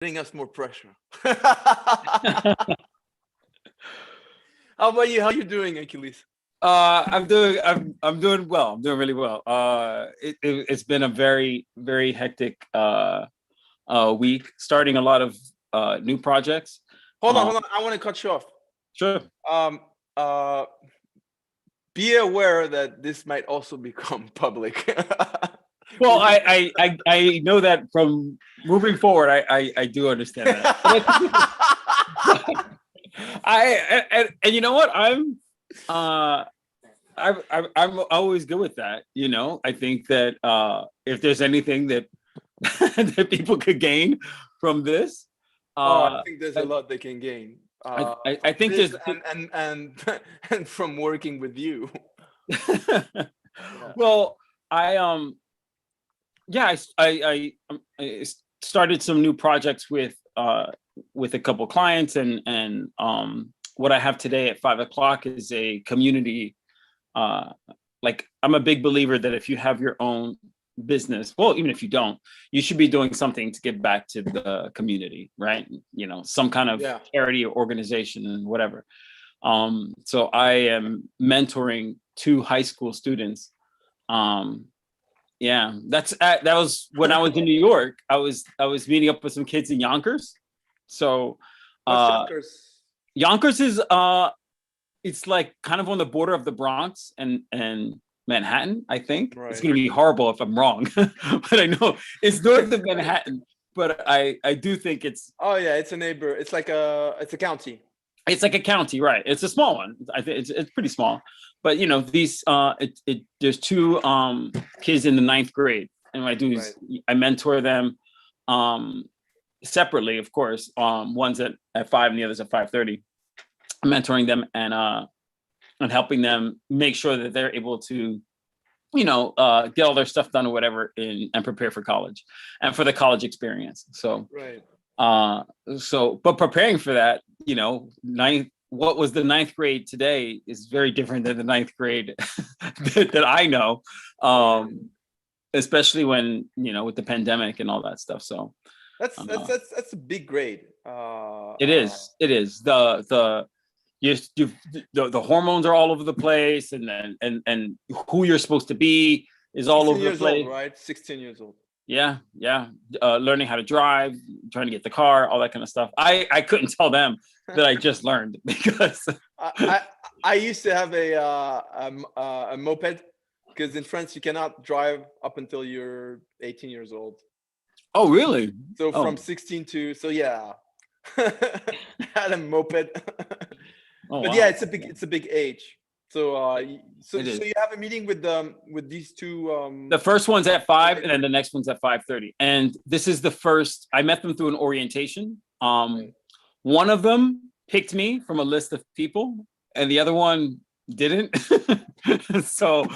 Putting us more pressure. How about you? How you doing, Achilles? I'm doing well. I'm doing really well. It's been a very hectic week, starting a lot of new projects. Hold on. I want to cut you off. Sure. Um, uh, be aware that this might also become public. Well, I know that from moving forward, I do understand that. And you know what? I'm always good with that. You know, I think that if there's anything that that people could gain from this, I think there's a lot they can gain. I think this there's and from working with you. Well, I started some new projects with a couple clients, and what I have today at 5 o'clock is a community. Like, I'm a big believer that if you have your own business, well, even if you don't, you should be doing something to give back to the community, right? You know, some kind of charity or organization and whatever. So I am mentoring 2 high school students. That was when I was in New York. I was meeting up with some kids in Yonkers. So Yonkers? Yonkers is it's like kind of on the border of the Bronx and Manhattan, I think. Right. It's going to be horrible if I'm wrong, but I know it's north of Manhattan. But I do think it's. Oh yeah, it's a neighbor. It's like it's a county. It's like a county, right? It's a small one. I think it's pretty small. But you know, these there's 2 kids in the 9th grade, and what I do is I mentor them separately, of course. One's at 5 and the other's at 5:30. I'm mentoring them and helping them make sure that they're able to, you know, get all their stuff done or whatever and prepare for college and for the college experience. So, but preparing for that, you know, what was the 9th grade today is very different than the 9th grade that I know, especially when, you know, with the pandemic and all that stuff. So that's a big grade. It is the hormones are all over the place, and who you're supposed to be is all over the place. Old, right? 16 years old. Yeah. Learning how to drive, trying to get the car, all that kind of stuff. I couldn't tell them that I just learned because I used to have a moped, because in France you cannot drive up until you're 18 years old. Oh, really? So from 16 to had a moped. Oh, but wow. yeah, it's a big age. So so you have a meeting with these 2. The first one's at 5, and then the next one's at 5:30. And this is the first. I met them through an orientation. One of them picked me from a list of people, and the other one didn't. So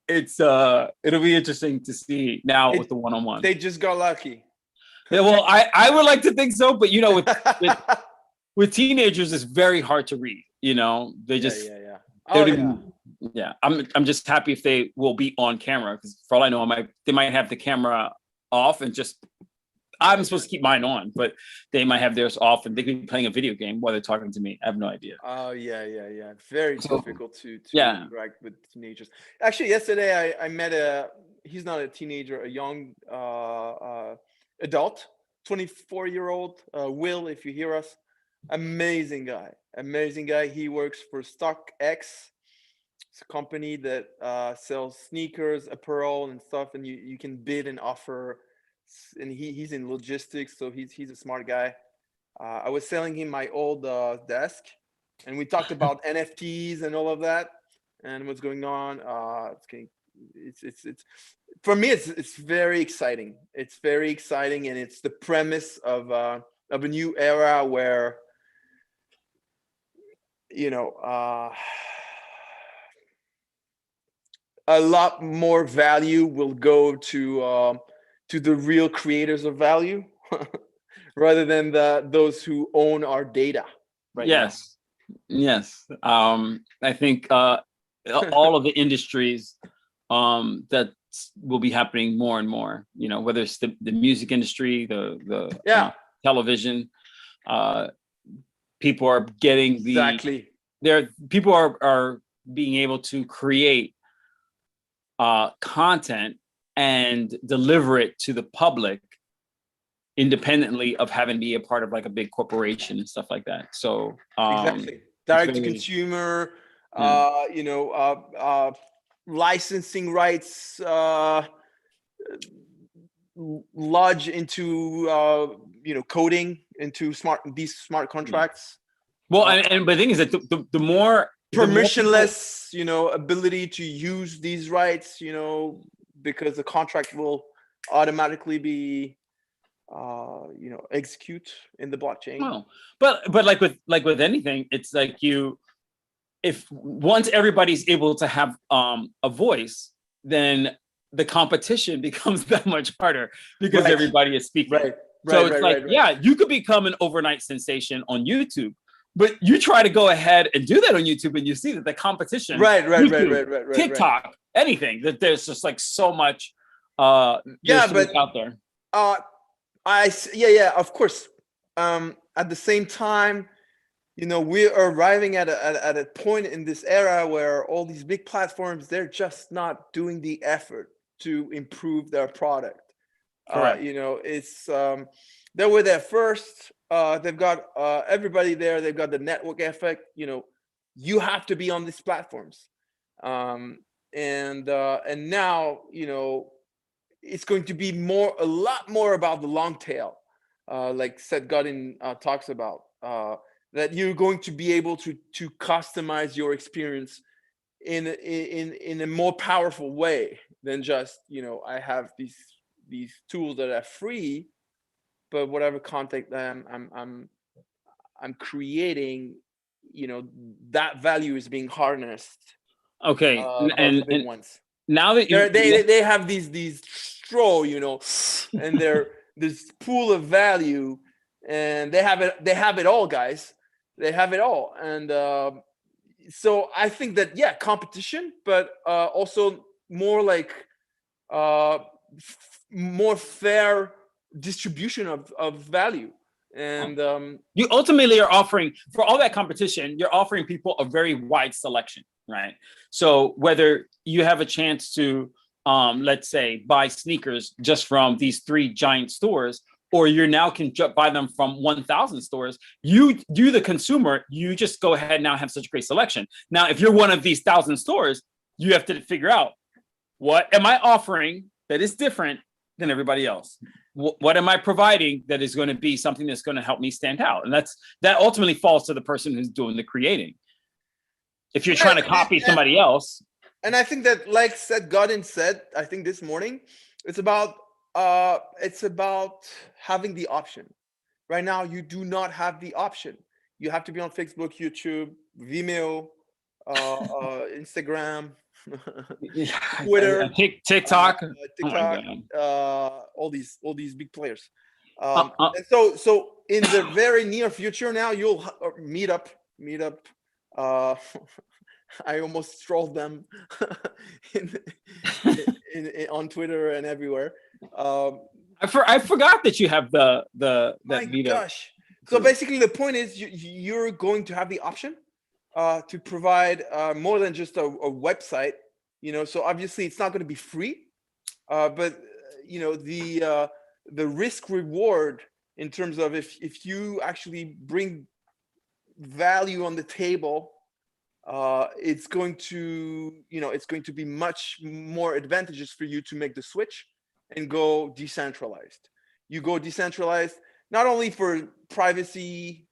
it's it'll be interesting to see now with the one-on-one. They just got lucky. Yeah, well, I would like to think so, but you know, with teenagers, it's very hard to read. You know, they just I'm just happy if they will be on camera, because for all I know, they might have the camera off and just. I'm supposed to keep mine on, but they might have theirs off and they could be playing a video game while they're talking to me. I have no idea. Oh yeah. Very difficult to interact with teenagers. Actually, yesterday I met he's not a teenager, a young adult, 24-year-old Will, if you hear us. Amazing guy. He works for StockX. It's a company that sells sneakers, apparel, and stuff, and you can bid and offer. And he's in logistics, so he's a smart guy. I was selling him my old desk, and we talked about NFTs and all of that, and what's going on. It's for me, it's very exciting. It's very exciting, and it's the premise of a new era where, you know, a lot more value will go to the real creators of value rather than those who own our data right now. Yes. I think all of the industries that will be happening more and more, you know, whether it's the music industry, the television. People are getting Exactly. people are being able to create content and deliver it to the public independently of having to be a part of like a big corporation and stuff like that. So Exactly. Direct to consumer, licensing rights, lodge into coding into these smart contracts. Well, and but the thing is that the more permissionless, ability to use these rights, because the contract will automatically be execute in the blockchain. Well, but like with anything, it's like if once everybody's able to have a voice, then the competition becomes that much harder because everybody is speaking. Right. So it's like, yeah, you could become an overnight sensation on YouTube, but you try to go ahead and do that on YouTube, and you see that the competition, YouTube, TikTok, anything, that there's just like so much out there. Of course. At the same time, we are arriving at a point in this era where all these big platforms, they're just not doing the effort to improve their product. It's they were there first. They've got everybody there. They've got the network effect. You have to be on these platforms, and now it's going to be a lot more about the long tail, like Seth Godin talks about, that you're going to be able to customize your experience in a more powerful way than just I have these tools that are free, but whatever content that I'm creating, that value is being harnessed. Okay, and ones. Now that they have these straw, and they're this pool of value, and they have it all, guys. They have it all, and so I think that competition, but also more like more fair distribution of value. And you ultimately are offering, for all that competition, you're offering people a very wide selection, right? So whether you have a chance to let's say buy sneakers just from these 3 giant stores, or you now can buy them from 1,000 stores, you the consumer, you just go ahead now have such great selection. Now if you're one of these 1,000 stores, you have to figure out, what am I offering that is different than everybody else? What am I providing that is going to be something that's going to help me stand out? And that ultimately falls to the person who's doing the creating. If you're trying to copy somebody else. And I think that, like Seth Godin said, I think this morning, it's about having the option. Right now, you do not have the option. You have to be on Facebook, YouTube, Vimeo, Instagram, Twitter, TikTok, all these big players. And so in the very near future now, you'll meet up. I almost trolled them on Twitter and everywhere. I forgot that you have that meetup. Gosh. So basically the point is you're going to have the option to provide more than just a website, so obviously it's not going to be free, but the risk reward in terms of if you actually bring value on the table, it's going to be much more advantageous for you to make the switch and go decentralized. You go decentralized not only for privacy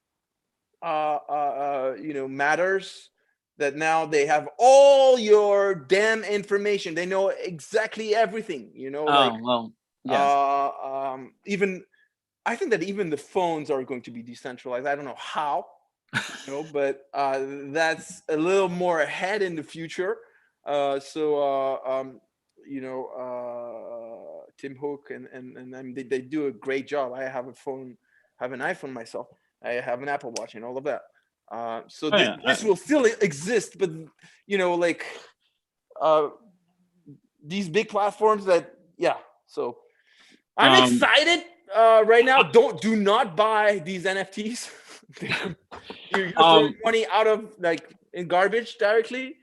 matters, that now they have all your damn information. They know exactly everything, even I think that even the phones are going to be decentralized. I don't know how, but that's a little more ahead in the future. Tim Hook and they do a great job. I have an iPhone myself. I have an Apple Watch and all of that. This will still exist, but these big platforms that, so I'm excited. Right now, do not buy these NFTs. You're throwing money out of like in garbage directly.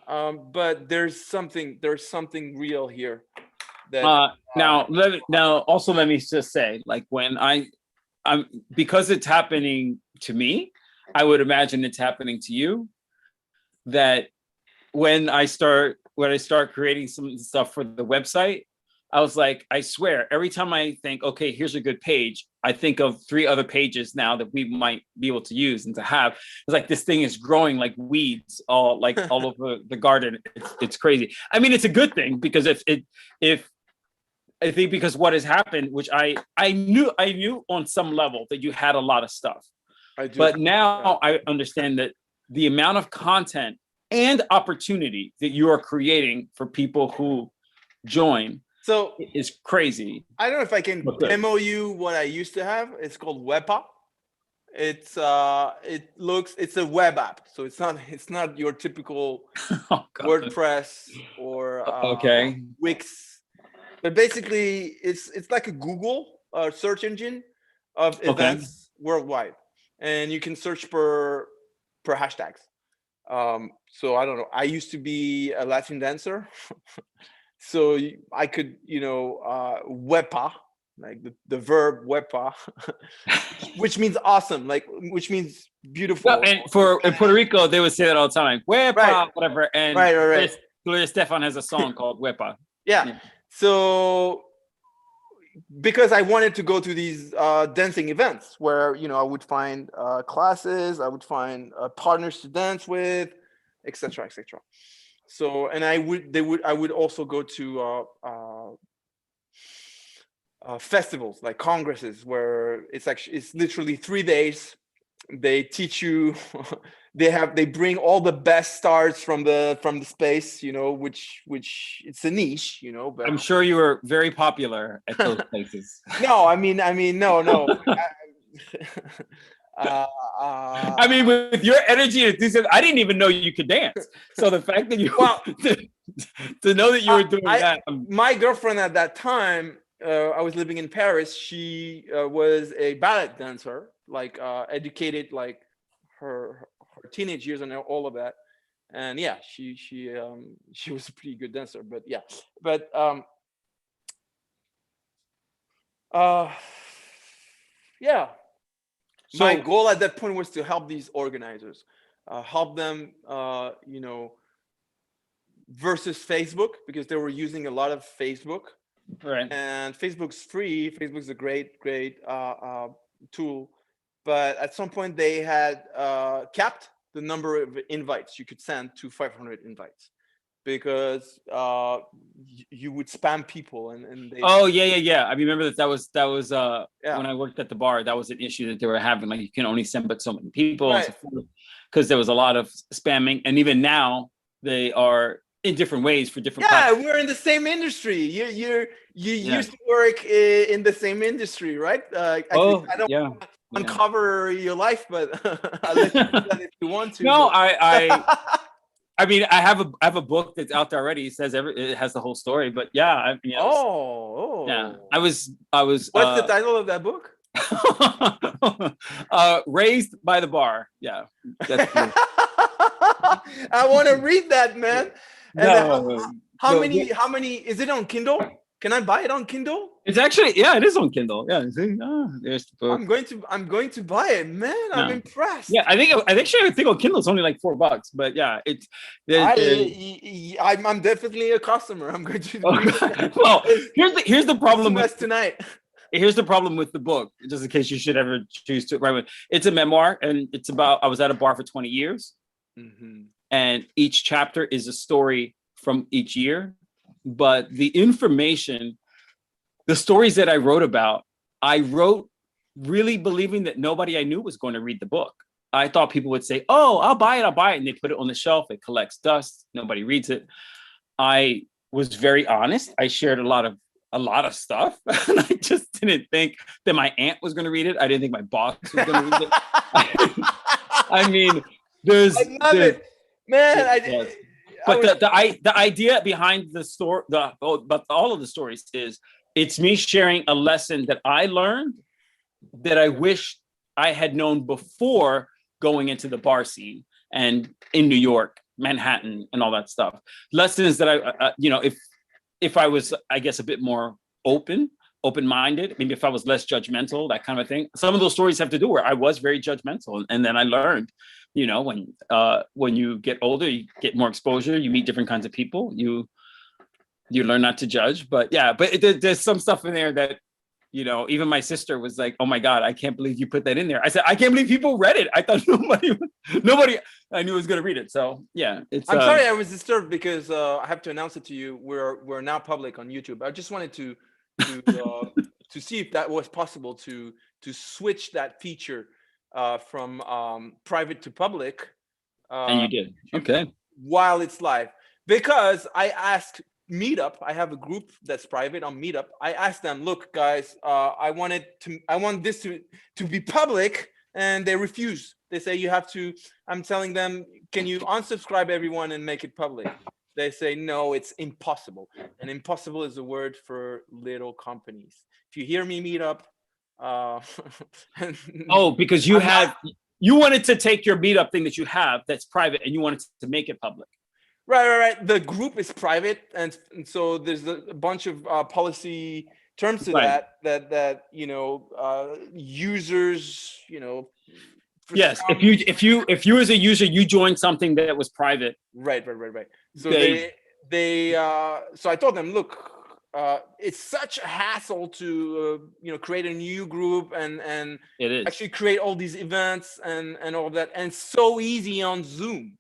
But there's something real here. That now also let me just say, like, when I'm because it's happening to me, I would imagine it's happening to you. That when I start creating some stuff for the website, I was like, I swear, every time I think, okay, here's a good page, I think of 3 other pages now that we might be able to use and to have. It's like this thing is growing like weeds all over the garden. It's crazy. I mean, it's a good thing, because if I think, because what has happened, which I knew on some level that you had a lot of stuff, but now I understand that the amount of content and opportunity that you are creating for people who join is crazy. I don't know if I can demo you what I used to have. It's called Wepa. It's a web app, so it's not your typical WordPress or Wix. But basically, it's like a Google search engine of events worldwide, and you can search per hashtags. So I don't know. I used to be a Latin dancer, so I could, wepa, like the verb wepa, which means awesome, which means beautiful. Well, and in Puerto Rico, they would say that all the time, like, wepa, whatever. And right. Gloria Estefan has a song called Wepa. Yeah. So because I wanted to go to these dancing events where, I would find classes, I would find partners to dance with, etc., etc. So, and I would also go to festivals like congresses where it's literally 3 days. They teach you. They bring all the best stars from the space, which it's a niche, but I'm sure you were very popular at those places. No, I mean, no. I mean, with your energy and enthusiasm, I didn't even know you could dance. So the fact that you to know that you were doing that. My girlfriend at that time, I was living in Paris. She was a ballet dancer, like educated like her teenage years and all of that. And yeah, she was a pretty good dancer. But yeah, but yeah. So my goal at that point was to help these organizers, help them, versus Facebook, because they were using a lot of Facebook. Right. And Facebook's free. Facebook's a great tool. But at some point they had capped the number of invites you could send to 500 invites. Because you would spam people and they... yeah. I remember that was when I worked at the bar. That was an issue that they were having. Like, you can only send but so many people, because there was a lot of spamming. And even now they are in different ways for different platforms. We're in the same industry. You used to work in the same industry, right? I don't uncover your life, but I'll let you do that if you want to. No, I mean, I have a book that's out there already. It says it has the whole story, but yeah. Yeah. I was. What's the title of that book? Raised by the Bar. Yeah. That's cool. I want to read that, man. And how many is it on Kindle? Can I buy it on Kindle? It's actually, it is on Kindle. Yeah, there's the book. I'm going to buy it, man. I'm impressed. Yeah, I think on Kindle it's only like $4, but yeah, I'm definitely a customer. I'm going to. Well, here's the problem with tonight. Here's the problem with the book, just in case you should ever choose to write it. It's a memoir, and it's about, I was at a bar for 20 years, and each chapter is a story from each year. But the information, the stories that I wrote really believing that nobody I knew was going to read the book. I thought people would say, "Oh, I'll buy it," and they put it on the shelf. It collects dust. Nobody reads it. I was very honest. I shared a lot of stuff, and I just didn't think that my aunt was going to read it. I didn't think my boss was going to read it. I mean, I love it, man. But the idea behind the story, but all of the stories is it's me sharing a lesson that I learned that I wish I had known before going into the bar scene and in New York, Manhattan, and all that stuff. Lessons that if I was, I guess, a bit more open-minded, maybe if I was less judgmental, that kind of thing. Some of those stories have to do where I was very judgmental, and then I learned, when you get older, you get more exposure, you meet different kinds of people, you learn not to judge. But yeah, there's some stuff in there that, even my sister was like, "Oh my God, I can't believe you put that in there." I said, "I can't believe people read it. I thought nobody I knew was going to read it." So yeah, I'm sorry I was disturbed because I have to announce it to you. We're now public on YouTube. I just wanted to to see if that was possible to switch that feature from private to public. And you did. Okay. While it's live, because I asked Meetup, I have a group that's private on Meetup. I asked them, look, guys, I want this to be public, and they refuse. They say you have to. I'm telling them, can you unsubscribe everyone and make it public? They say no, it's impossible. And impossible is a word for little companies. If you hear me, Meetup. Because you wanted to take your Meetup thing that you have that's private, and you wanted to make it public. Right. The group is private, and so there's a bunch of policy terms to that users, Yes, if you as a user, you joined something that was private. Right. So so I told them, look, it's such a hassle to create a new group and it is actually create all these events and all of that, and it's so easy on Zoom.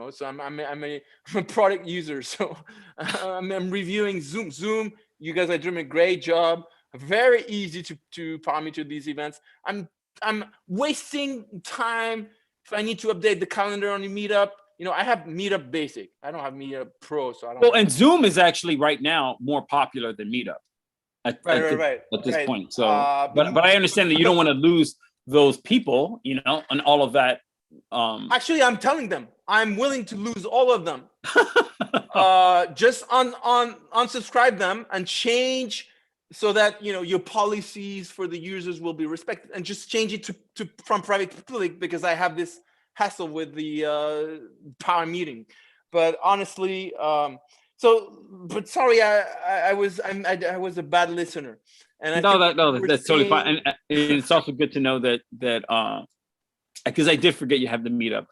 So I'm a product user, so I'm reviewing Zoom. You guys are doing a great job. Very easy to power me to these events. I'm wasting time if I need to update the calendar on the Meetup. I have Meetup Basic. I don't have Meetup Pro, so I don't. Well, and Zoom is actually right now more popular than Meetup at this point. So, but I understand that you don't want to lose those people, and all of that. Actually, I'm telling them I'm willing to lose all of them. Just unsubscribe them and change so that your policies for the users will be respected, and just change it to from private to public, because I have this hassle with the power meeting. But honestly, but sorry, I was a bad listener, and that's totally fine. And it's also good to know that because I did forget you have the Meetup.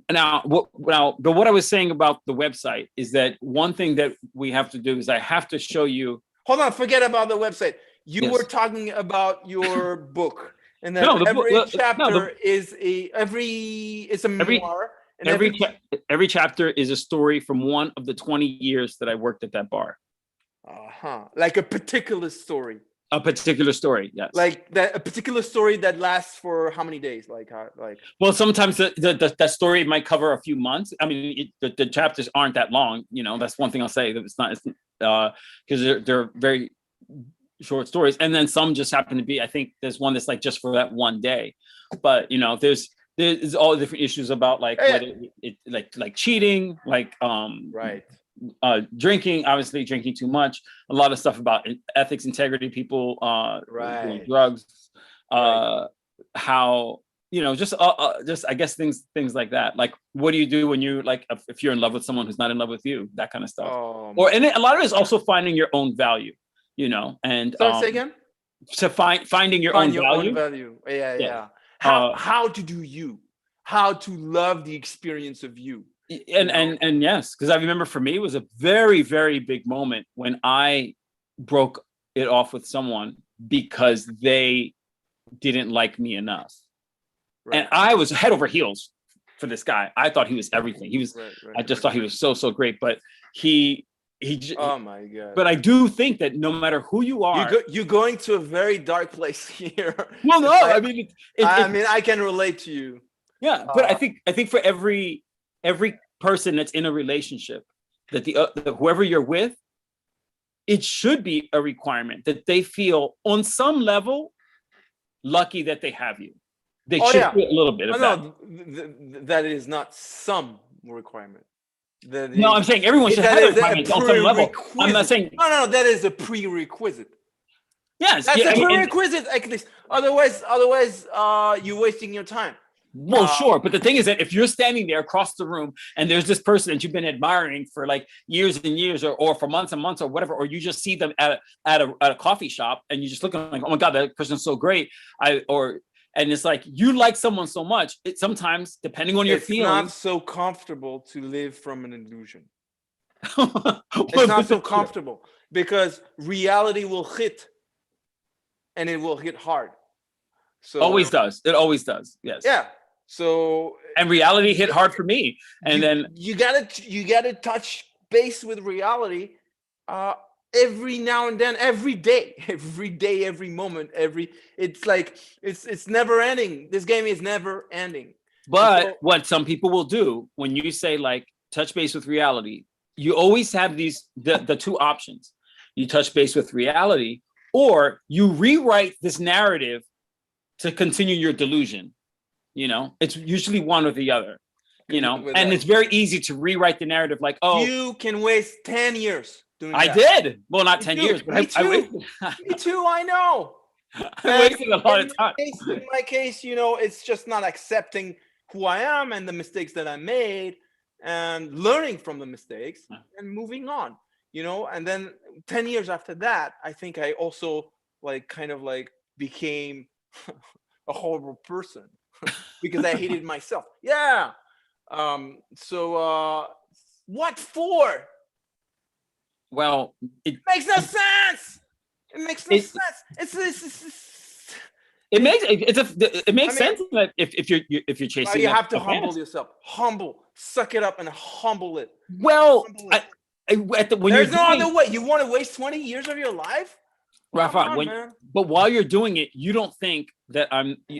But what I was saying about the website is that one thing that we have to do is I have to show you. Hold on, forget about the website. You were talking about your book, and then every chapter is a memoir. And every chapter is a story from one of the 20 years that I worked at that bar. Like a particular story. A particular story, yes. Like that, a particular story that lasts for how many days? Well, sometimes that story might cover a few months. I mean, the chapters aren't that long. That's one thing I'll say. That it's not because they're very short stories, and then some just happen to be. I think there's one that's like just for that one day, but there's all the different issues about whether like cheating, drinking, obviously drinking too much, a lot of stuff about ethics, integrity, people doing drugs, how just I guess things like that. Like, what do you do when you if you're in love with someone who's not in love with you, that kind of stuff. And a lot of it is also finding your own value, and say again. To finding your own value. Yeah. How to do you, how to love the experience of you. And yes, because I remember for me, it was a very, very big moment when I broke it off with someone because they didn't like me enough. Right. And I was head over heels for this guy. I thought he was everything. He was, I just thought he was so great, but he oh my God. But I do think that no matter who you are, you're going to a very dark place here. Well, no, I mean, I can relate to you. Yeah, but I think for every person that's in a relationship, that whoever you're with, it should be a requirement that they feel on some level lucky that they have you. They should feel a little bit of that. That is not some requirement. No, I'm saying everyone should have a requirement on some level. I'm not saying no. That is a prerequisite. Yes. That's Yeah, a prerequisite, at least. Otherwise, you're wasting your time. well, sure. But the thing is that if you're standing there across the room and there's this person that you've been admiring for like years and years or for months and months or whatever, or you just see them at a coffee shop and you just look like, oh my God, that person's so great. And it's like, you like someone so much, it sometimes, depending on your It's feelings. not so comfortable to live from an illusion. It's not so comfortable because reality will hit, and it will hit hard. So always does. It always does. Yes. yeah. So And reality hit hard for me. And then you gotta touch base with reality every now and then, every day, every moment, it's like it's never ending. This game is never ending. But what some people will do when you say like touch base with reality, you always have the two options. You touch base with reality, or you rewrite this narrative to continue your delusion. It's usually one or the other, and it's very easy to rewrite the narrative like, oh, you can waste 10 years doing that. I did. Well, not 10 years, but me too, I know. I wasted a lot of time. In my case, it's just not accepting who I am and the mistakes that I made and learning from the mistakes and moving on, and then 10 years after that, I think I also became a horrible person because I hated myself. Yeah. So what for? Well, it makes no sense. It makes no sense. It makes sense that if you're chasing, you have to humble yourself. Suck it up and humble it. Well, there's no other way. You want to waste 20 years of your life? Rafa, but while you're doing it, you don't think that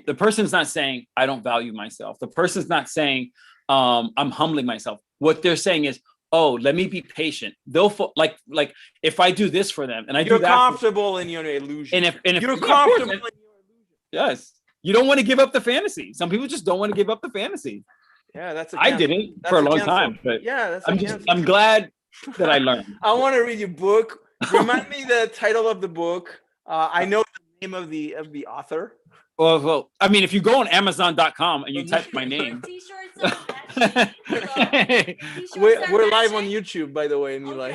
the person's not saying I don't value myself. The person's not saying I'm humbling myself. What they're saying is, oh, let me be patient. They'll like if I do this for them and you're comfortable in your illusion. And if you're comfortable in your illusion. Yes. You don't want to give up the fantasy. Some people just don't want to give up the fantasy. Yeah, that's I didn't for a long time, but yeah, I'm glad that I learned. I want to read your book. Remind me the title of the book. I know the name of the author. Well, I mean, if you go on Amazon.com and you type my name. We're live on YouTube, by the way, and who are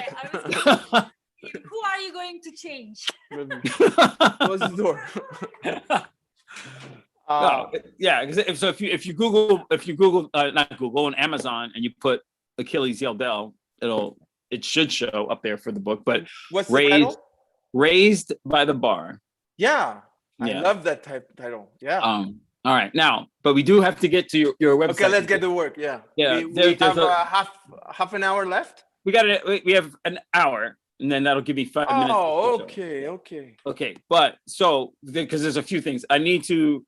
you going to change? Close the door. Yeah, because if you Google not Google on Amazon and you put Achilles Yaldell, it should show up there for the book. But what's the title? Raised by the Bar. Yeah. I love that title. Yeah. All right, now, but we do have to get to your website. Okay, let's get to work. Yeah. Yeah. We have half an hour left. We have an hour, and then that'll give me 5 minutes. Oh, okay. Okay, but so because there's a few things I need you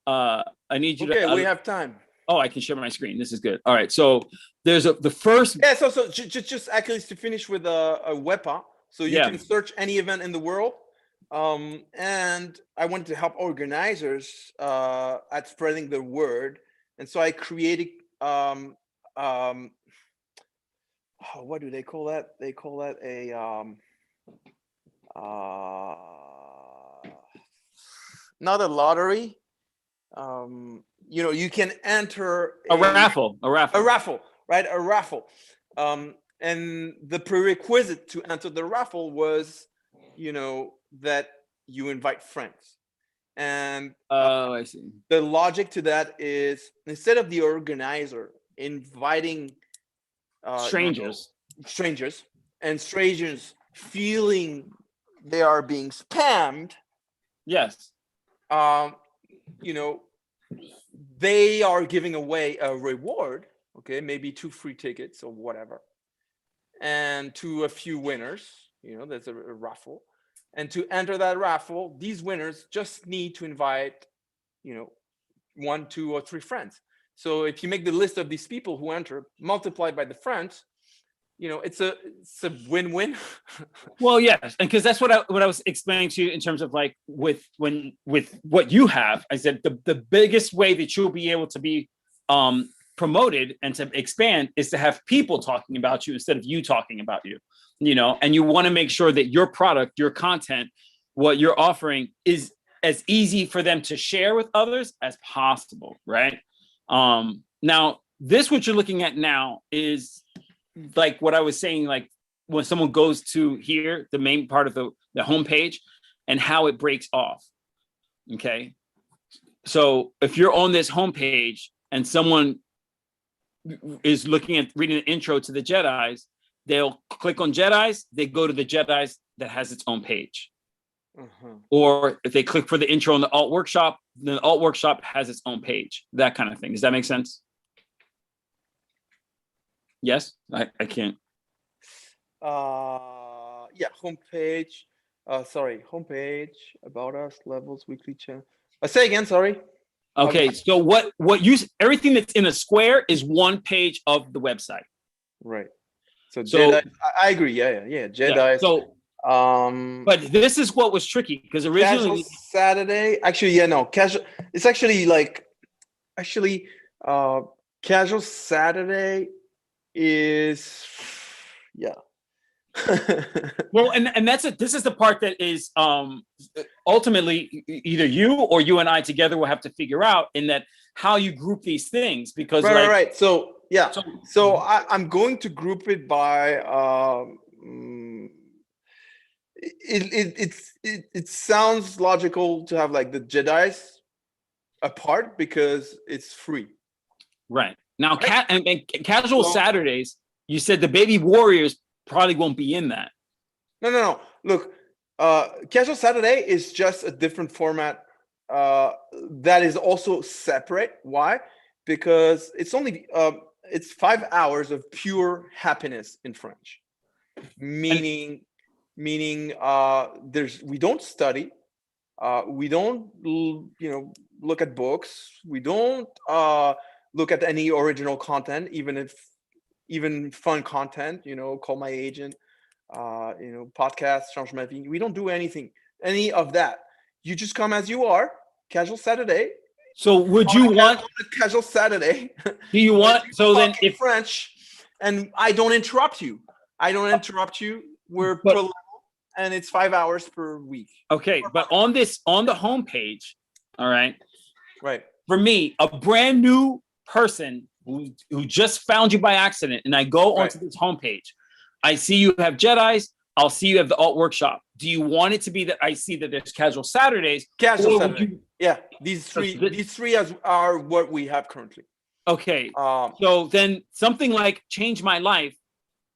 to. Okay, we have time. Oh, I can share my screen. This is good. All right, so there's the first. Yeah. So just actually to finish with a WEPA, so you can search any event in the world. And I wanted to help organizers at spreading the word, and so I created what do they call that? They call that not a lottery. You can enter a raffle, right? A raffle. And the prerequisite to enter the raffle was, that you invite friends. And I see. The logic to that is instead of the organizer inviting strangers and strangers feeling they are being spammed. Yes. They are giving away a reward, okay, maybe 2 free tickets or whatever, and to a few winners, there's a raffle. And to enter that raffle, these winners just need to invite, 1, 2, or 3 friends. So if you make the list of these people who enter, multiplied by the friends, it's a win-win. Well, yes, and because that's what I was explaining to you in terms of like with what you have. I said the biggest way that you'll be able to be promoted and to expand is to have people talking about you instead of you talking about you. And you want to make sure that your product, your content what you're offering is as easy for them to share with others as possible, right? Now, this what you're looking at now is like what I was saying, like when someone goes to here, the main part of the homepage, and how it breaks off. Okay, so if you're on this homepage and someone is looking at reading the intro to the Jedis, they'll click on Jedis, they go to the Jedis that has its own page. Or if they click for the intro on the alt workshop, then the alt workshop has its own page, that kind of thing. Does that make sense? Yes, I can't. Yeah, homepage. Homepage, about us, levels, weekly channel. Say again, sorry. Okay, so what you everything that's in a square is one page of the website. Right. So Jedi, I agree. Yeah. Jedi. Yeah, so but this is what was tricky because originally Casual Saturday. Actually, yeah, no, casual. It's actually like Casual Saturday is well, and that's it. This is the part that is ultimately either you or you and I together will have to figure out in that how you group these things because right. So yeah, so I'm going to group it by it sounds logical to have like the Jedis apart because it's free. Right. Now, and Casual Saturdays, you said the Baby Warriors probably won't be in that. No. Look, Casual Saturday is just a different format that is also separate. Why? Because it's only it's 5 hours of pure happiness in French. Meaning we don't study, we don't look at books, we don't look at any original content, even fun content, call my agent, podcast, change ma vie. We don't do any of that. You just come as you are, Casual Saturday. So would you want a Casual Saturday? Do you want so then if French, and I don't interrupt you. We're per level, and it's 5 hours per week. Okay, but on the homepage, all right. Right. For me, a brand new person who just found you by accident, and I go onto this homepage, I see you have Jedis. I'll see you have the alt workshop. Do you want it to be that I see that there's Casual Saturdays? Casual Saturday. Yeah, these three are what we have currently. Okay. So then something like Change My Life.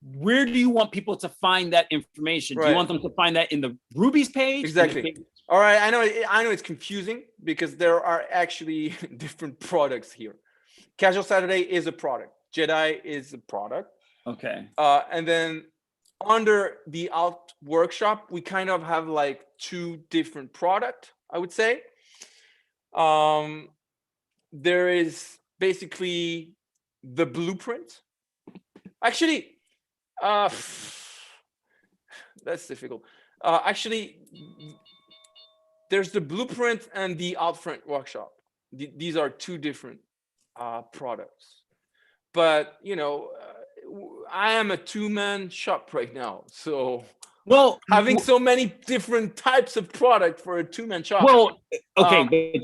Where do you want people to find that information? Do you want them to find that in the Ruby's page? Exactly. All right. I know it's confusing because there are actually different products here. Casual Saturday is a product. Jedi is a product. Okay. And then under the alt workshop, we kind of have like two different products, I would say. There is basically the blueprint. Actually, that's difficult. Actually, there's the blueprint and the Outfront workshop. These are two different products. But I am a two-man shop right now, so having so many different types of product for a two-man shop. Well, okay,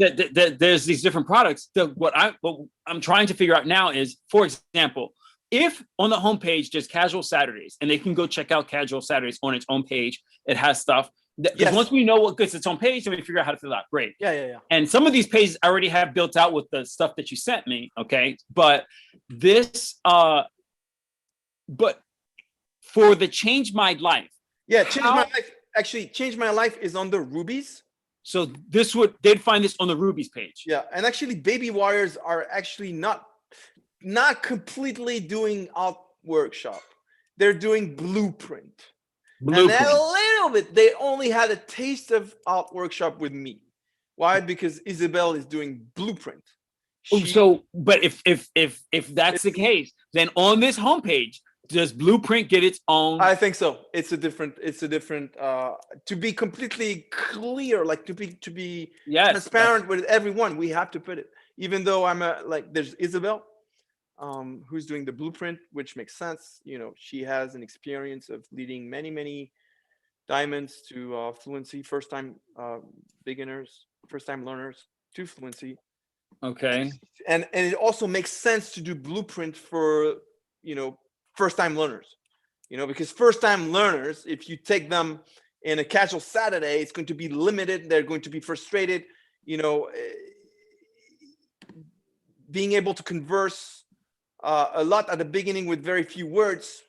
there's these different products. What I'm trying to figure out now is, for example, if on the homepage there's Casual Saturdays, and they can go check out Casual Saturdays on its own page, it has stuff. Because once we know what gets its own page, then we figure out how to fill it out. Great. Yeah. And some of these pages I already have built out with the stuff that you sent me. Okay, but this, but for the Change My Life. Yeah, Change My Life. Actually, Change My Life is on the Rubies. So they'd find this on the Rubies page. Yeah, and actually, Baby Warriors are actually not completely doing alt workshop. They're doing blueprint. And then a little bit, they only had a taste of alt workshop with me. Why? Because Isabel is doing blueprint. But if that's the case, then on this homepage, does blueprint get its own? I think so. It's a different to be completely clear, like to be transparent with everyone, we have to put it. Even though there's Isabel, who's doing the blueprint, which makes sense. She has an experience of leading many diamonds to fluency, first time beginners, first time learners to fluency. Okay. And it also makes sense to do blueprint for, first time learners, because first time learners, if you take them in a casual Saturday, it's going to be limited. They're going to be frustrated, being able to converse a lot at the beginning with very few words.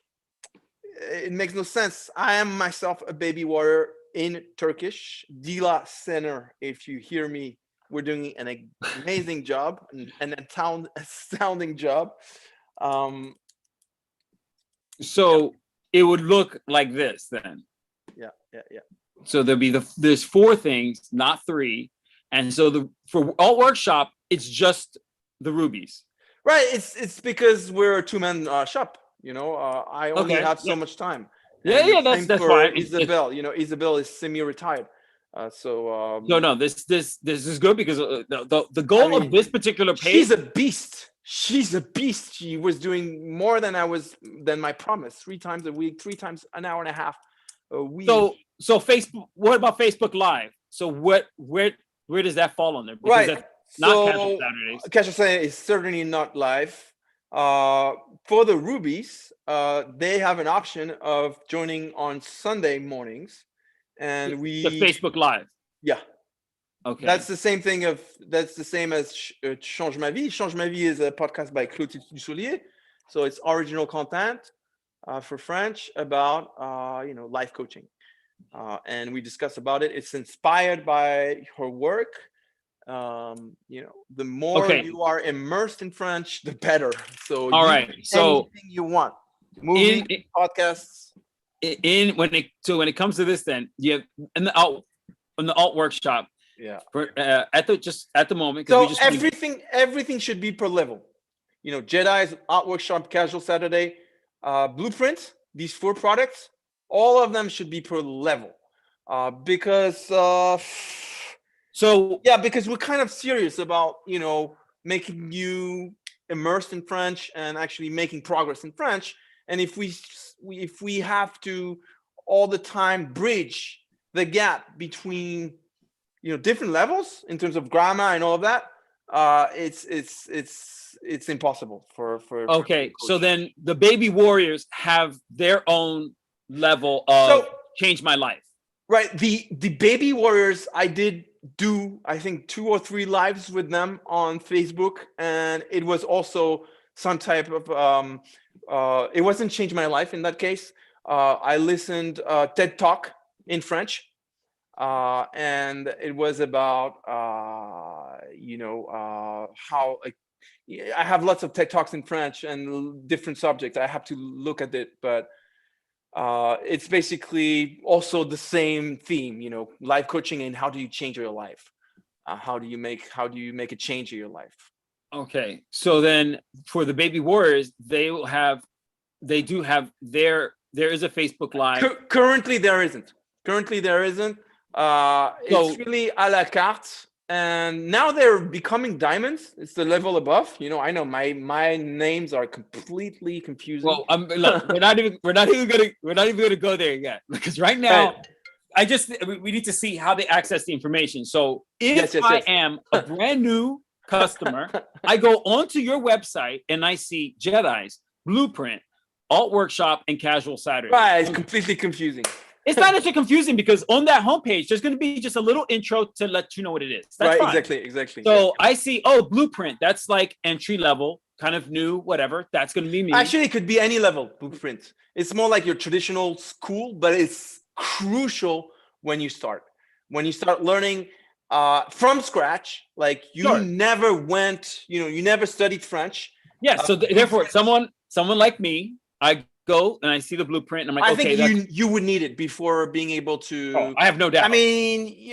It makes no sense. I am myself a baby warrior in Turkish. Dila Center, if you hear me, we're doing an amazing job and a astounding job. So it would look like this then. Yeah. So there's 4 things, not 3. And so for Alt Workshop, it's just the rubies. Right. It's because we're a 2-man shop. I only have so much time. Yeah, that's fine. Isabel, Isabel is semi-retired. No, this is good because the goal of this particular page. She's a beast. She was doing more than my promise. 3 times a week, 3 times an hour and a half a week. So Facebook. What about Facebook Live? So where does that fall on there? Because right. That's not Casual Saturdays. Casual Saturday is certainly not live. For the rubies, they have an option of joining on Sunday mornings, and the Facebook Live. Yeah. Okay. That's the same thing that's the same as Change Ma Vie. Change Ma Vie is a podcast by Clotilde Dussolier. So it's original content for French about life coaching. And we discuss about it. It's inspired by her work. The more you are immersed in French, the better. So all right. So anything you want. Movies, podcasts. When it comes to this, then you have in the alt workshop. Yeah. At the moment. So everything should be per level. Jedi's Alt Workshop, Casual Saturday, Blueprint. These 4 products, all of them should be per level, because we're kind of serious about making you immersed in French and actually making progress in French. And if we have to all the time bridge the gap between different levels in terms of grammar and all of that, it's impossible for okay. So then the baby warriors have their own level of change my life. Right. The baby warriors, I did do, I think 2 or 3 lives with them on Facebook, and it was also some type of it wasn't change my life in that case. I listened TED Talk in French, and it was about how I have lots of TED Talks in French and different subjects. I have to look at it, but it's basically also the same theme, life coaching and how do you change your life? How do you make a change in your life? Okay. So then for the baby warriors, there is a Facebook Live. Currently there isn't. It's really a la carte. And now they're becoming diamonds. It's the level above. I know my names are completely confusing. Well, look, we're not even gonna go there yet, because right now, we need to see how they access the information. So if I am a brand new customer, I go onto your website and I see Jedi's, Blueprint, Alt Workshop, and Casual Saturday. Right, it's completely confusing. It's not actually confusing because on that homepage, there's going to be just a little intro to let you know what it is. That's right, fine. Exactly. So I see, Blueprint. That's like entry level, kind of new, whatever. That's going to be me. Actually, it could be any level Blueprint. It's more like your traditional school, but it's crucial when you start. When you start learning from scratch, like you never went, you never studied French. Yeah. So therefore, someone like me, I go and I see the blueprint and I'm like, I think you would need it before being able to. I have no doubt. I mean,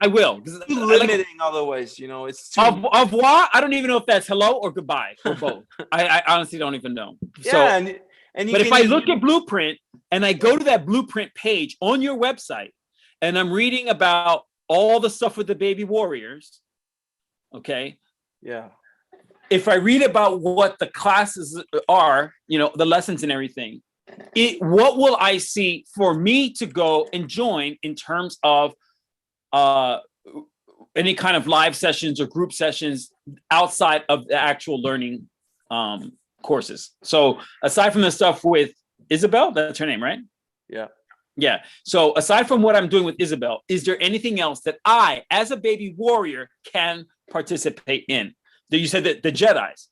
I will. Too limiting otherwise, it's too. Au revoir. I don't even know if that's hello or goodbye or both. I honestly don't even know. Yeah, so, but if I look at Blueprint and I go to that Blueprint page on your website and I'm reading about all the stuff with the baby warriors, okay? Yeah. If I read about what the classes are, the lessons and everything, what will I see for me to go and join in terms of any kind of live sessions or group sessions outside of the actual learning courses? So aside from the stuff with Isabel, that's her name, right? Yeah. Yeah. So aside from what I'm doing with Isabel, is there anything else that I, as a baby warrior, can participate in? You said that the Jedis.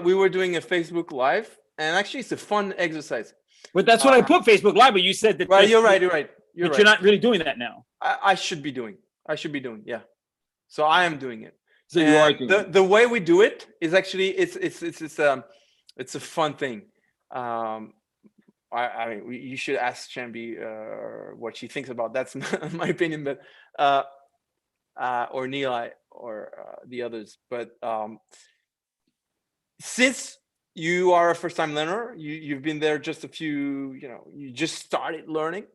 We were doing a Facebook Live, and actually, it's a fun exercise. But that's what I put Facebook Live. But you said that. Right, you're right. You're right. You're not really doing that now. I should be doing. Yeah. So I am doing it. So you are doing it. The way we do it is actually it's a fun thing. You should ask Chambi what she thinks about. That's my opinion, but or Neil or the others. But since you are a first-time learner, you've been there just a few. You just started learning.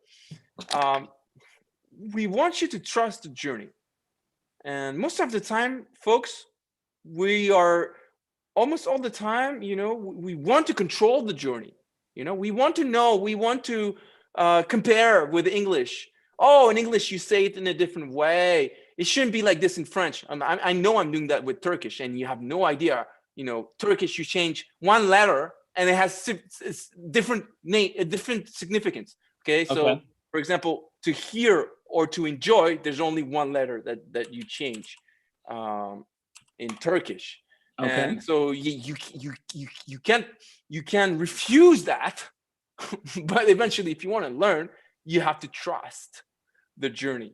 We want you to trust the journey, and most of the time, folks, we are almost all the time. We want to control the journey. We want to know, we want to compare with English. Oh, in English, you say it in a different way. It shouldn't be like this in French. I know I'm doing that with Turkish, and you have no idea. Turkish, you change one letter, and it has different significance. Okay, so for example, to hear or to enjoy, there's only one letter that you change in Turkish. Okay. And so you can refuse that, but eventually, if you want to learn, you have to trust the journey.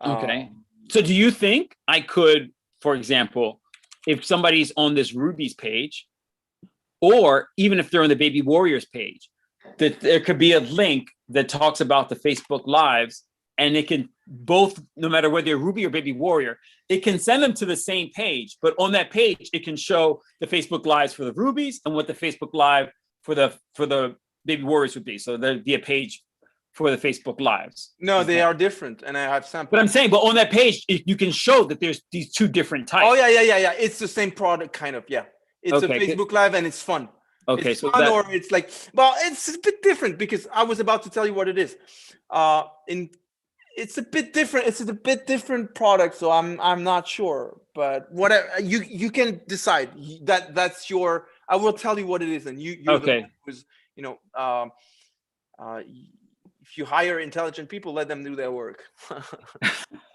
Okay. So do you think I could, for example, if somebody's on this Ruby's page, or even if they're on the Baby Warriors page, that there could be a link that talks about the Facebook Lives, and it can both, no matter whether you're Ruby or Baby Warrior, it can send them to the same page, but on that page, it can show the Facebook Lives for the Rubies and what the Facebook Live for the Baby Warriors would be. So there'd be a page for the Facebook Lives. No, they are different, and I have samples. But I'm saying, but on that page, you can show that there's these two different types. Oh, yeah. It's the same product, kind of, yeah. It's a Facebook Live, and it's fun. Okay, it's fun, or it's like, well, it's a bit different, because I was about to tell you what it is. It's a bit different. It's a bit different product, so I'm not sure. But whatever, you can decide. That's your. I will tell you what it is, and you're the one who's, if you hire intelligent people, let them do their work.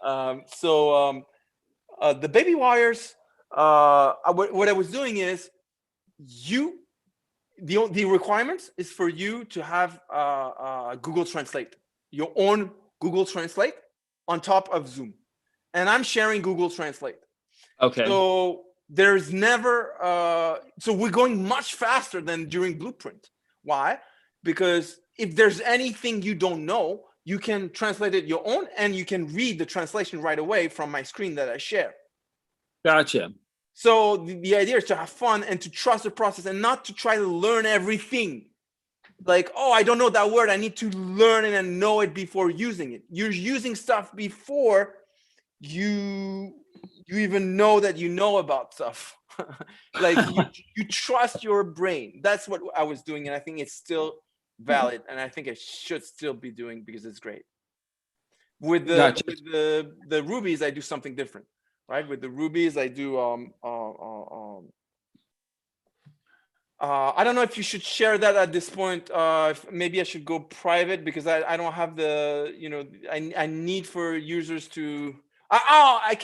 The Baby Warriors. What I was doing is, the requirements is for you to have Google Translate, your own Google Translate on top of Zoom, and I'm sharing Google Translate. Okay. So there's never. So we're going much faster than during Blueprint. Why? Because if there's anything you don't know, you can translate it your own, and you can read the translation right away from my screen that I share. Gotcha. So the idea is to have fun and to trust the process, and not to try to learn everything. Like, oh, I don't know that word, I need to learn it and know it before using it. You're using stuff before you even know that you know about stuff. Like you trust your brain. That's what I was doing, and I think it's still valid, and I think I should still be doing, because it's great. With the Rubies, I do something different. Right, with the Rubies, I do. I don't know if you should share that at this point. Maybe I should go private, because I don't have the. I need for users to. I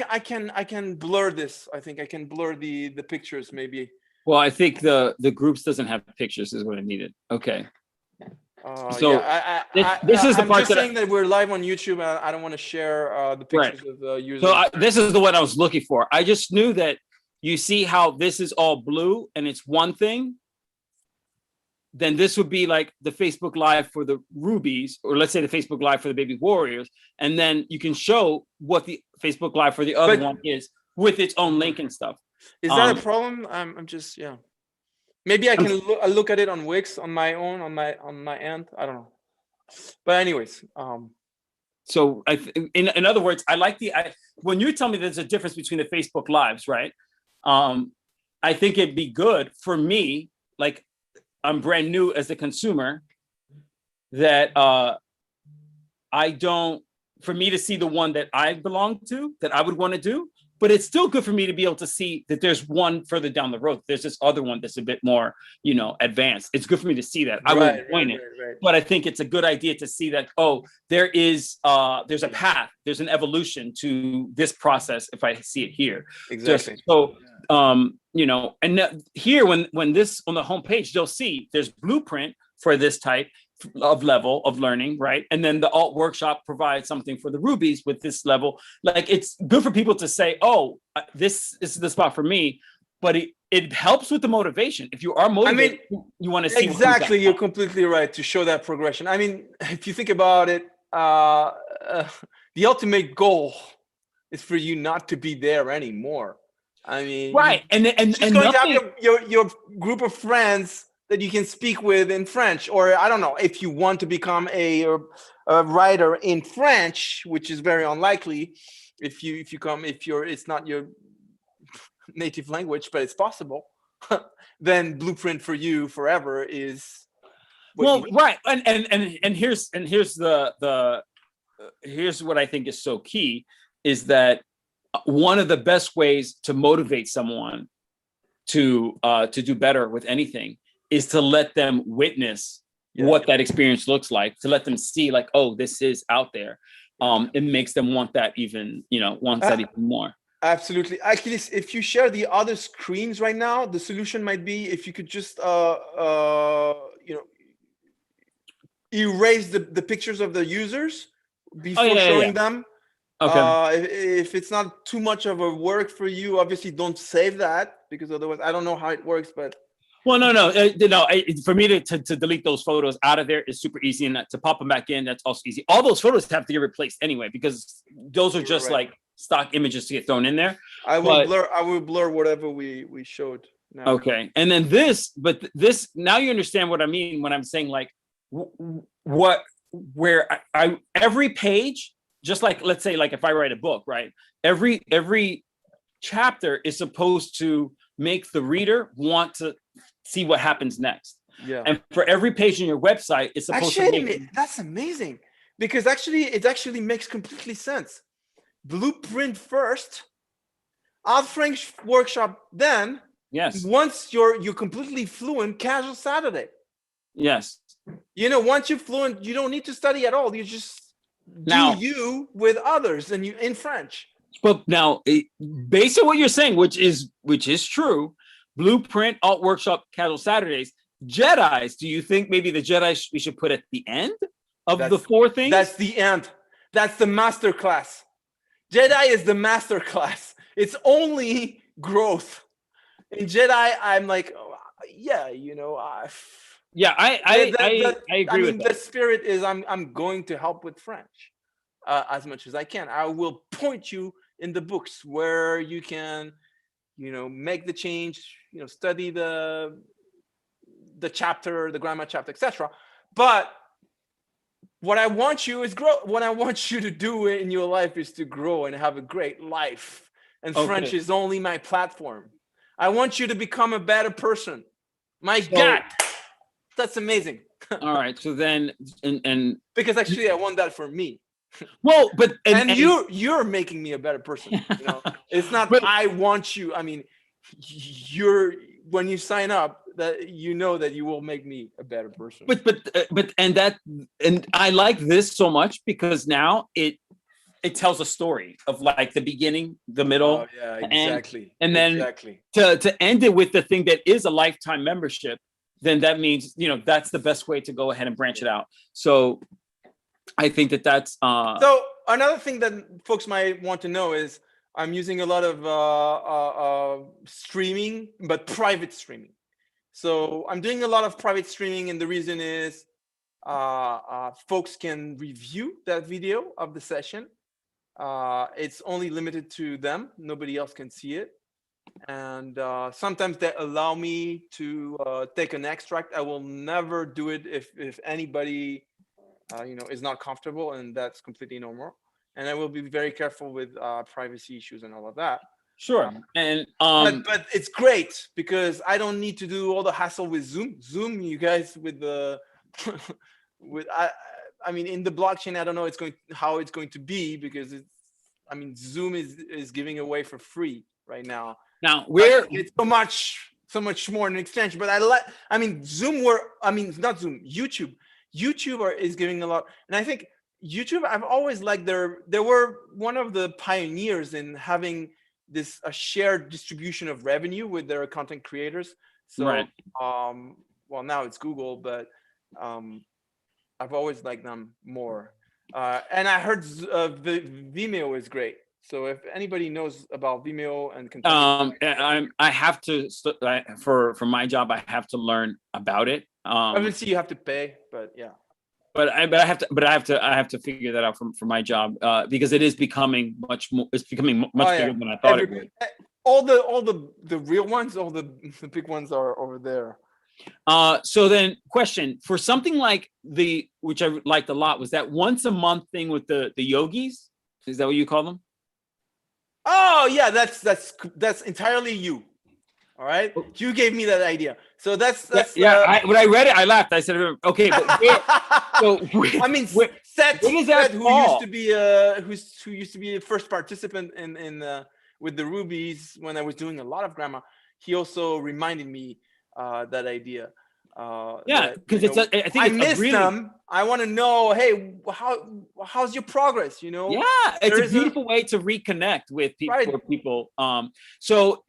can blur this. I think I can blur the pictures, maybe. Well, I think the groups doesn't have pictures is what I needed. Okay. So this is the part. I'm just saying that we're live on YouTube. I don't want to share the pictures of the users. So this is the one I was looking for. I just knew that you see how this is all blue and it's one thing. Then this would be like the Facebook Live for the Rubies, or let's say the Facebook Live for the Baby Warriors, and then you can show what the Facebook Live for the other one is with its own link and stuff. Is that a problem? I'm just Maybe I can look at it on Wix on my own, on my end. I don't know. But anyways, so in other words, I like when you tell me there's a difference between the Facebook Lives, right? I think it'd be good for me, like I'm brand new as a consumer, that I don't, for me to see the one that I belong to, that I would want to do, but it's still good for me to be able to see that there's one further down the road. There's this other one that's a bit more, advanced. It's good for me to see that. I won't join it, but I think it's a good idea to see that, there's a path, there's an evolution to this process if I see it here. Exactly. And here, when this on the homepage, you'll see there's blueprint for this type of level of learning, right? And then the alt workshop provides something for the rubies with this level. Like, it's good for people to say, this is the spot for me, but it helps with the motivation. If you are motivated, you want to see. Exactly. You're completely right to show that progression. I mean, if you think about it, the ultimate goal is for you not to be there anymore. I mean, right. And going to have your group of friends that you can speak with in French, or I don't know, if you want to become a writer in French, which is very unlikely it's not your native language, but it's possible, then blueprint for you forever is right. And here's here's what I think is so key, is that one of the best ways to motivate someone to do better with anything is to let them witness what that experience looks like, to let them see, like, this is out there. It makes them want that even more. Absolutely. Achilles, if you share the other screens right now, the solution might be if you could just erase the pictures of the users before showing them. Okay. If it's not too much of a work for you, obviously don't save that, because otherwise I don't know how it works, but. Well, no. For me to delete those photos out of there is super easy, and to pop them back in, that's also easy. All those photos have to get replaced anyway, because those are just like stock images to get thrown in there. I will blur whatever we showed now. Okay, and then this now you understand what I mean when I'm saying, like, where I every page, just like, let's say, like, if I write a book, right? Every chapter is supposed to make the reader want to see what happens next. Yeah. And for every page on your website, it's supposed to that's amazing, because it actually makes completely sense. Blueprint first, alt French workshop then. Yes. Once you're completely fluent, casual Saturday. Yes. Once you're fluent, you don't need to study at all. You just do you with others, and you in French. But now, based on what you're saying, which is true, blueprint, alt workshop, casual Saturdays, Jedis. Do you think maybe the Jedi we should put at the end of the four things? That's the end. That's the master class. Jedi is the master class. It's only growth. In Jedi, I'm like, I agree with that. The spirit is I'm going to help with French as much as I can. I will point you in the books where you can, make the change, study the chapter, the grammar chapter, etc. But what I want you is grow. What I want you to do in your life is to grow and have a great life. And French is only my platform. I want you to become a better person. My God, that's amazing. All right. So then, and because actually I want that for me. Well, but and you're making me a better person. It's not I want you. I mean, when you sign up, that that you will make me a better person. But and I like this so much because now it tells a story of like the beginning, the middle, exactly, and then to end it with the thing that is a lifetime membership. Then that means that's the best way to go ahead and branch it out. So I think that's so another thing that folks might want to know is I'm using a lot of streaming, but private streaming. So I'm doing a lot of private streaming, and the reason is folks can review that video of the session. It's only limited to them. Nobody else can see it. And sometimes they allow me to take an extract. I will never do it if anybody is not comfortable, and that's completely normal. And I will be very careful with privacy issues and all of that. Sure. And But it's great because I don't need to do all the hassle with Zoom, you guys with the with I mean in the blockchain, I don't know how it's going to be because Zoom is giving away for free right now. now But it's so much more an extension. But not Zoom, YouTube. YouTube is giving a lot, and I think YouTube. I've always liked they were one of the pioneers in having this a shared distribution of revenue with their content creators. So, right. well, now it's Google, but I've always liked them more. And I heard Vimeo is great. So if anybody knows about Vimeo and I have to for my job, I have to learn about it. obviously you have to pay, but yeah. But I have to figure that out for my job because it is becoming much more. It's becoming much bigger than I thought it would. All the real ones, all the big ones are over there. So then, question for something like which I liked a lot was that once a month thing with the yogis. Is that what you call them? Oh yeah, that's entirely you. All right, you gave me that idea. So that's when I read it, I laughed. I said, okay, but Seth, what is that who used to be who used to be the first participant in with the rubies when I was doing a lot of grammar. He also reminded me that idea. Because I think I missed them. I want to know, hey, how's your progress? You know? Yeah, it's a beautiful way to reconnect with people. Right. People. So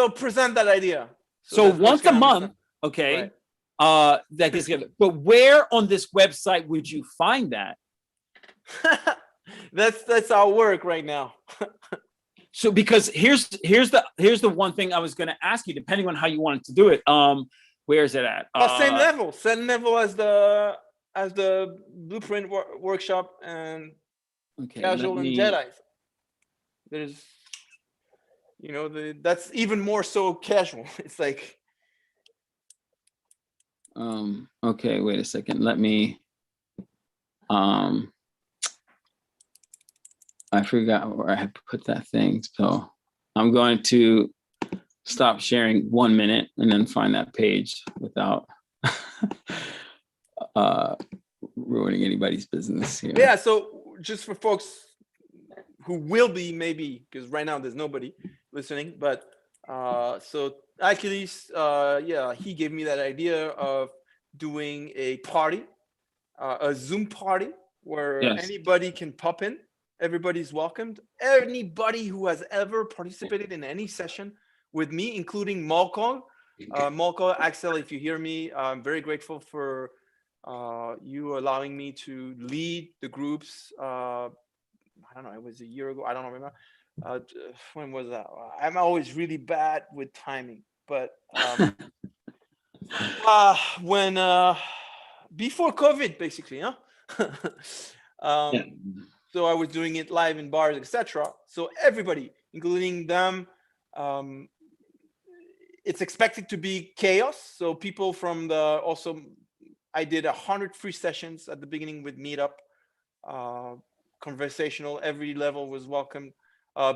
present that idea. So once a month, okay. Right. That gets together. But where on this website would you find that? That's our work right now. So because here's the one thing I was going to ask you, depending on how you wanted to do it. Where is it at? Same level as the Blueprint workshop and Casual and Jedi's. There's, that's even more so casual. It's like. Okay, wait a second. Let me. I forgot where I had put that thing, so I'm going to stop sharing 1 minute and then find that page without ruining anybody's business here. Yeah, so just for folks who will be maybe, because right now there's nobody listening, but so Achilles, he gave me that idea of doing a party, a Zoom party where anybody can pop in. Everybody's welcomed. Anybody who has ever participated in any session with me, including Malcolm, Axel, if you hear me, I'm very grateful for you allowing me to lead the groups. I don't know, it was a year ago. I don't remember. When was that? I'm always really bad with timing, but when before COVID, basically, So I was doing it live in bars, etc. So everybody, including them, it's expected to be chaos. So people from I did 100 free sessions at the beginning with Meetup, conversational. Every level was welcome.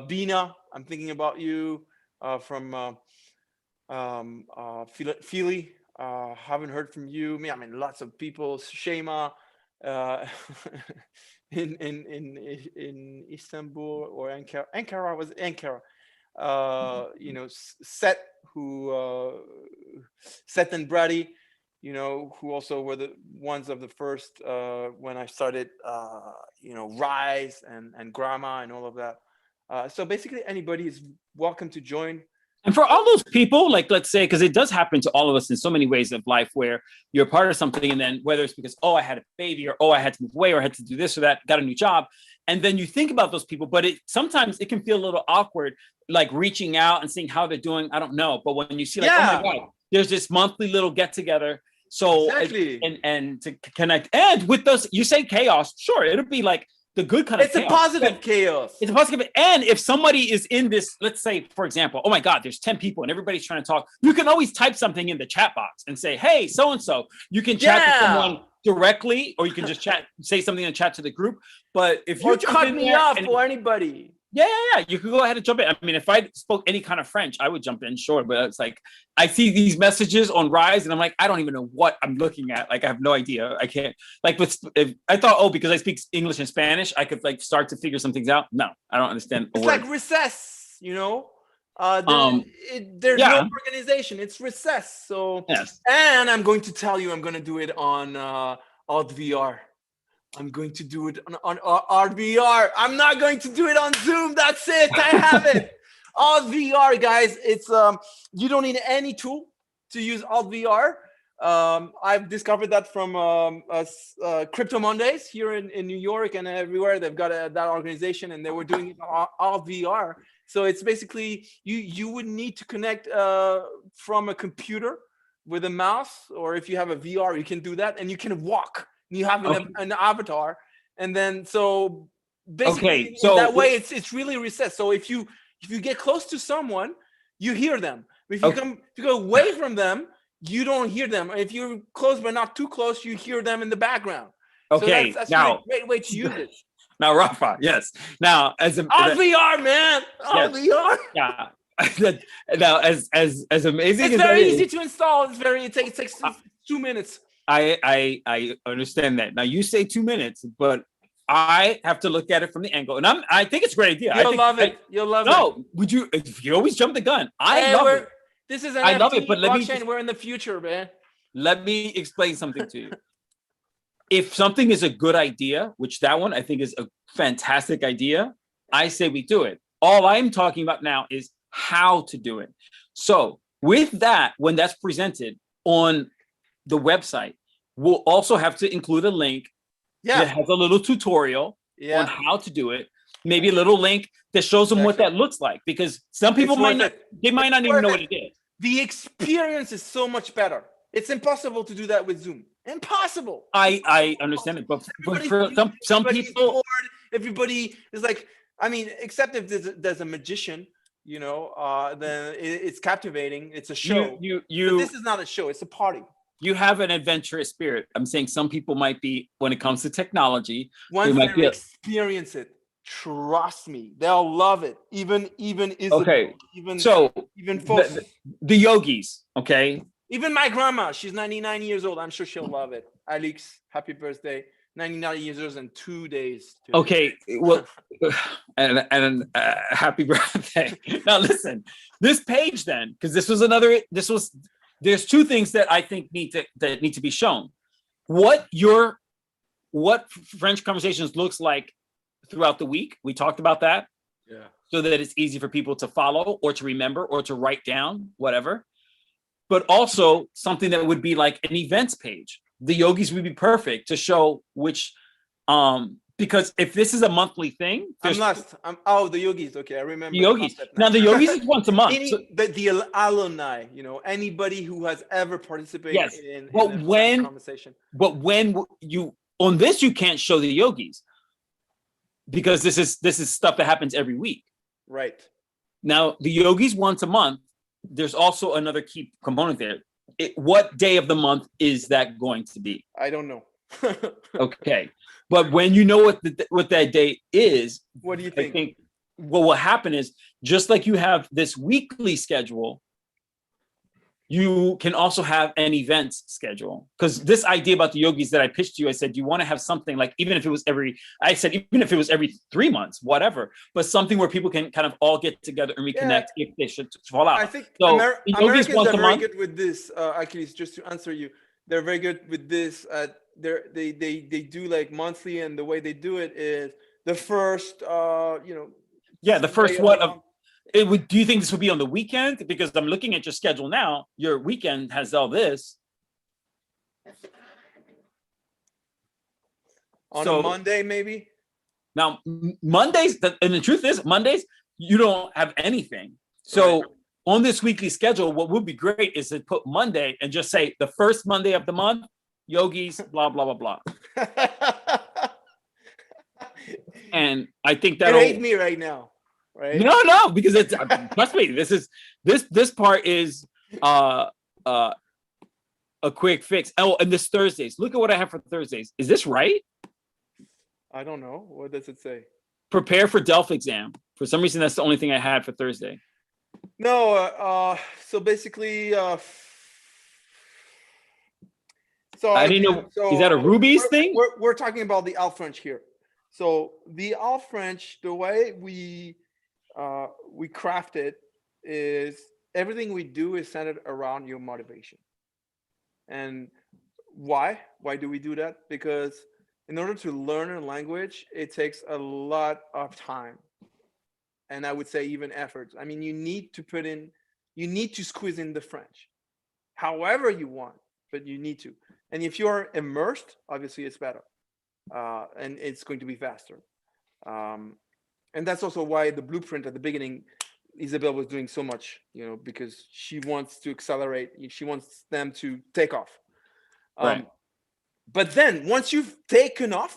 Bina, I'm thinking about you from Philly. Haven't heard from you. Lots of people. Shema. In Istanbul or Ankara was Ankara. Seth and Brady, who also were the ones of the first when I started, Rise and Grandma and all of that. So basically, anybody is welcome to join. And for all those people, like, let's say, because it does happen to all of us in so many ways of life where you're part of something, and then whether it's because, I had a baby, or I had to move away, or I had to do this or that, got a new job. And then you think about those people, but sometimes it can feel a little awkward, like reaching out and seeing how they're doing. I don't know. But when you see oh my God, there's this monthly little get together. So exactly. and to connect, and with those, you say chaos, sure, it'll be like the good kind of chaos. It's a positive chaos. It's a positive. And if somebody is in this, let's say, for example, oh my God, there's 10 people and everybody's trying to talk, you can always type something in the chat box and say, hey, so-and-so. You can chat to someone directly, or you can just say something in the chat to the group. But if you cut me off or anybody. Yeah. You could go ahead and jump in. I mean, if I spoke any kind of French, I would jump in, sure. But it's like I see these messages on Rise, and I'm like, I don't even know what I'm looking at. Like, I have no idea. I can't. Like, if I thought, oh, because I speak English and Spanish, I could like start to figure some things out. No, I don't understand a It's word. like recess, you know. There's Yeah. no organization. It's recess. So, Yes. and I'm going to tell you, I'm going to do it on Alt VR. I'm going to do it on VR. I'm not going to do it on Zoom. That's it. I have it. Alt VR, guys. It's you don't need any tool to use Alt VR. I've discovered that from Crypto Mondays here in New York and everywhere. They've got that organization, and they were doing it Alt VR. So it's basically you would need to connect from a computer with a mouse, or if you have a VR, you can do that, and you can walk. You have an avatar, and then so basically so that way it's really recessed. So if you get close to someone, you hear them. If you go away from them, you don't hear them. If you're close but not too close, you hear them in the background. Okay, so that's now really a great way to use it. Now, Rafa, yes. Now, as a VR, man, VR. Yeah. Now, as amazing it's as very that easy is, to install. It takes 2 minutes. I understand that. Now, you say 2 minutes, but I have to look at it from the angle, and I think it's a great idea. You'll love it. You'll love it. No, would you? You always jump the gun. I love it. This is an I love NFT it, but blockchain. We're in the future, man. Let me explain something to you. If something is a good idea, which that one I think is a fantastic idea, I say we do it. All I'm talking about now is how to do it. So with that, when that's presented on the website, we'll also have to include a link that has a little tutorial on how to do it. Maybe a little link that shows them what that looks like, because some people might not even know what it is. The experience is so much better. It's impossible to do that with Zoom. Impossible. I understand it, but for some people, bored, everybody is like, I mean, except if there's a magician, you know, then it's captivating. It's a show. But this is not a show. It's a party. You have an adventurous spirit. I'm saying some people might be, when it comes to technology, once they experience it, trust me, they'll love it. Even okay. Even folks, the yogis, okay. Even my grandma, she's 99 years old. I'm sure she'll love it. Alex, happy birthday. 99 years old and 2 days. Okay, well, and happy birthday. Now listen, this page then, because there's two things that I think need to be shown. What French Conversations looks like throughout the week. We talked about that. Yeah. So that it's easy for people to follow or to remember or to write down, whatever. But also something that would be like an events page. The yogis would be perfect to show which, because if this is a monthly thing, I'm lost. The yogis. Okay, I remember. The yogis. Now the yogis is once a month. The alumni, you know, anybody who has ever participated in a conversation. But when you on this, you can't show the yogis because this is stuff that happens every week. Right. Now the yogis once a month. There's also another key component there. What day of the month is that going to be? I don't know. Okay, but when you know what that day is, what do you think? I think what will happen is, just like you have this weekly schedule, you can also have an events schedule. Because this idea about the yogis that I pitched to you, I said, you want to have something like, even if it was every 3 months, whatever, but something where people can kind of all get together and reconnect if they should fall out. I think so Americans are very good with this, Achilles, just to answer you. They're very good with this. They do like monthly, and the way they do it is the first, the first do you think this would be on the weekend? Because I'm looking at your schedule now. Your weekend has all this. On a Monday, maybe? Now, Mondays, and the truth is, Mondays, you don't have anything. So on this weekly schedule, what would be great is to put Monday and just say the first Monday of the month, yogis, blah, blah, blah, blah. And I think that you hate me right now. Right? No, because it's trust me. This part is a quick fix. Oh, and this Thursdays. Look at what I have for Thursdays. Is this right? I don't know. What does it say? Prepare for DELF exam For some reason, that's the only thing I had for Thursday. No, so basically, so I didn't again, know. so Is that a Ruby's thing? we're talking about the Alt French here. So the Alt French, the way we craft it is everything we do is centered around your motivation. And why? Why do we do that? Because in order to learn a language, it takes a lot of time. And I would say even effort. I mean, you need to squeeze in the French however you want, but you need to. And if you're immersed, obviously it's better. And it's going to be faster. And that's also why the blueprint at the beginning, Isabel was doing so much, because she wants to accelerate. She wants them to take off. Right. But then once you've taken off,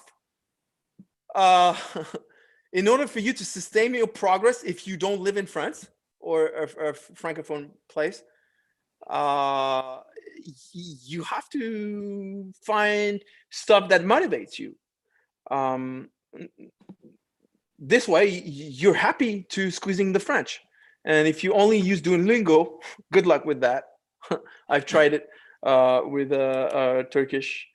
in order for you to sustain your progress, if you don't live in France or a francophone place, you have to find stuff that motivates you. This way, you're happy to squeezing the French. And if you only use Duolingo, good luck with that. I've tried it with Turkish.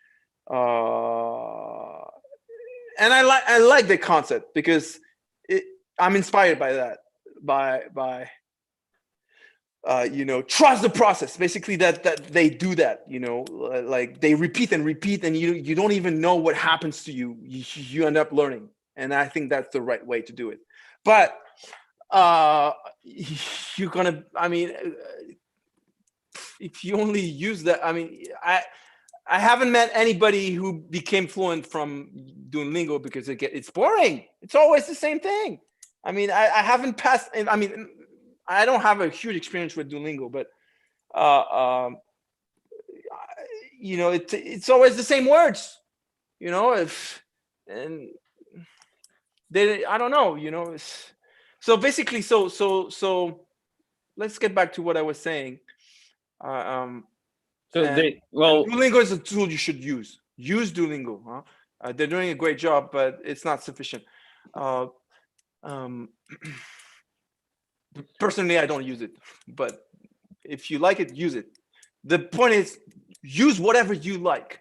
And I like the concept because I'm inspired by that, by trust the process. Basically, that they do that. Like they repeat and repeat, and you don't even know what happens to you. You end up learning, and I think that's the right way to do it. But you're gonna. I mean, if you only use that, I mean, I haven't met anybody who became fluent from Duolingo because it's boring. It's always the same thing. I mean, I haven't passed. I mean, I don't have a huge experience with Duolingo, but it's always the same words. And I don't know. So basically, so let's get back to what I was saying. Duolingo is a tool you should use. Use Duolingo. Huh? They're doing a great job, but it's not sufficient. Personally, I don't use it, but if you like it, use it. The point is, use whatever you like,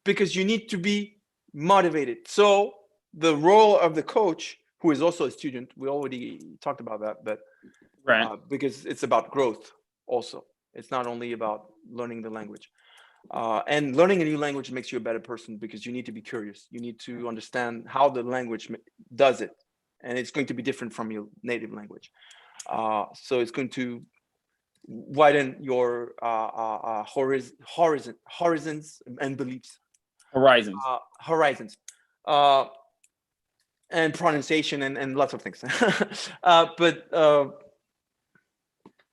because you need to be motivated. So the role of the coach, who is also a student, we already talked about that, but right, because it's about growth also. It's not only about learning the language. And learning a new language makes you a better person because you need to be curious. You need to understand how the language does it. And it's going to be different from your native language. So it's going to widen your horizons and beliefs. Horizons. And pronunciation and lots of things.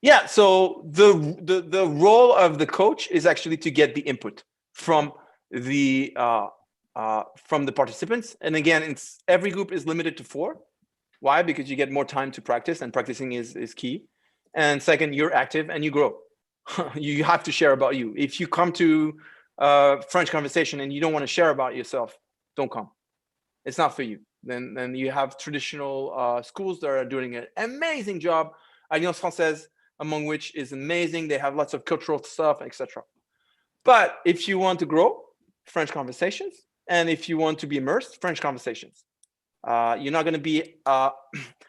Yeah, so the role of the coach is actually to get the input from the participants. And again, every group is limited to 4. Why? Because you get more time to practice, and practicing is key. And second, you're active and you grow. You have to share about you. If you come to French conversation and you don't want to share about yourself, don't come. It's not for you. Then you have traditional schools that are doing an amazing job. Alliance Française, among which is amazing. They have lots of cultural stuff, etc. But if you want to grow, French conversations. And if you want to be immersed, French conversations. You're not going to be, how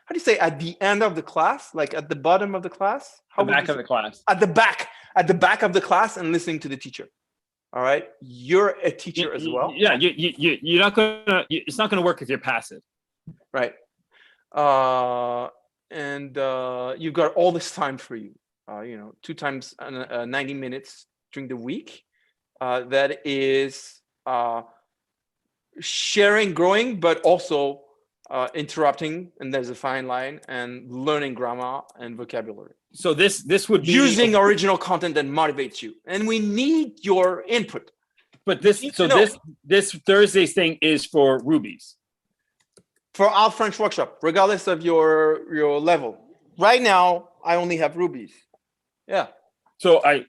do you say, at the end of the class, like at the bottom of the class? The back of the class. At the back of the class and listening to the teacher. All right. You're a teacher as well. Yeah. You're not going to, it's not going to work if you're passive. Right. And you've got all this time for you, 2 times 90 minutes during the week. That is sharing, growing, but also interrupting, and there's a fine line, and learning grammar and vocabulary. So this would be using original content that motivates you, and we need your input. But this Thursday's thing is for rubies. For our French workshop, regardless of your level. Right now, I only have rubies. Yeah. So I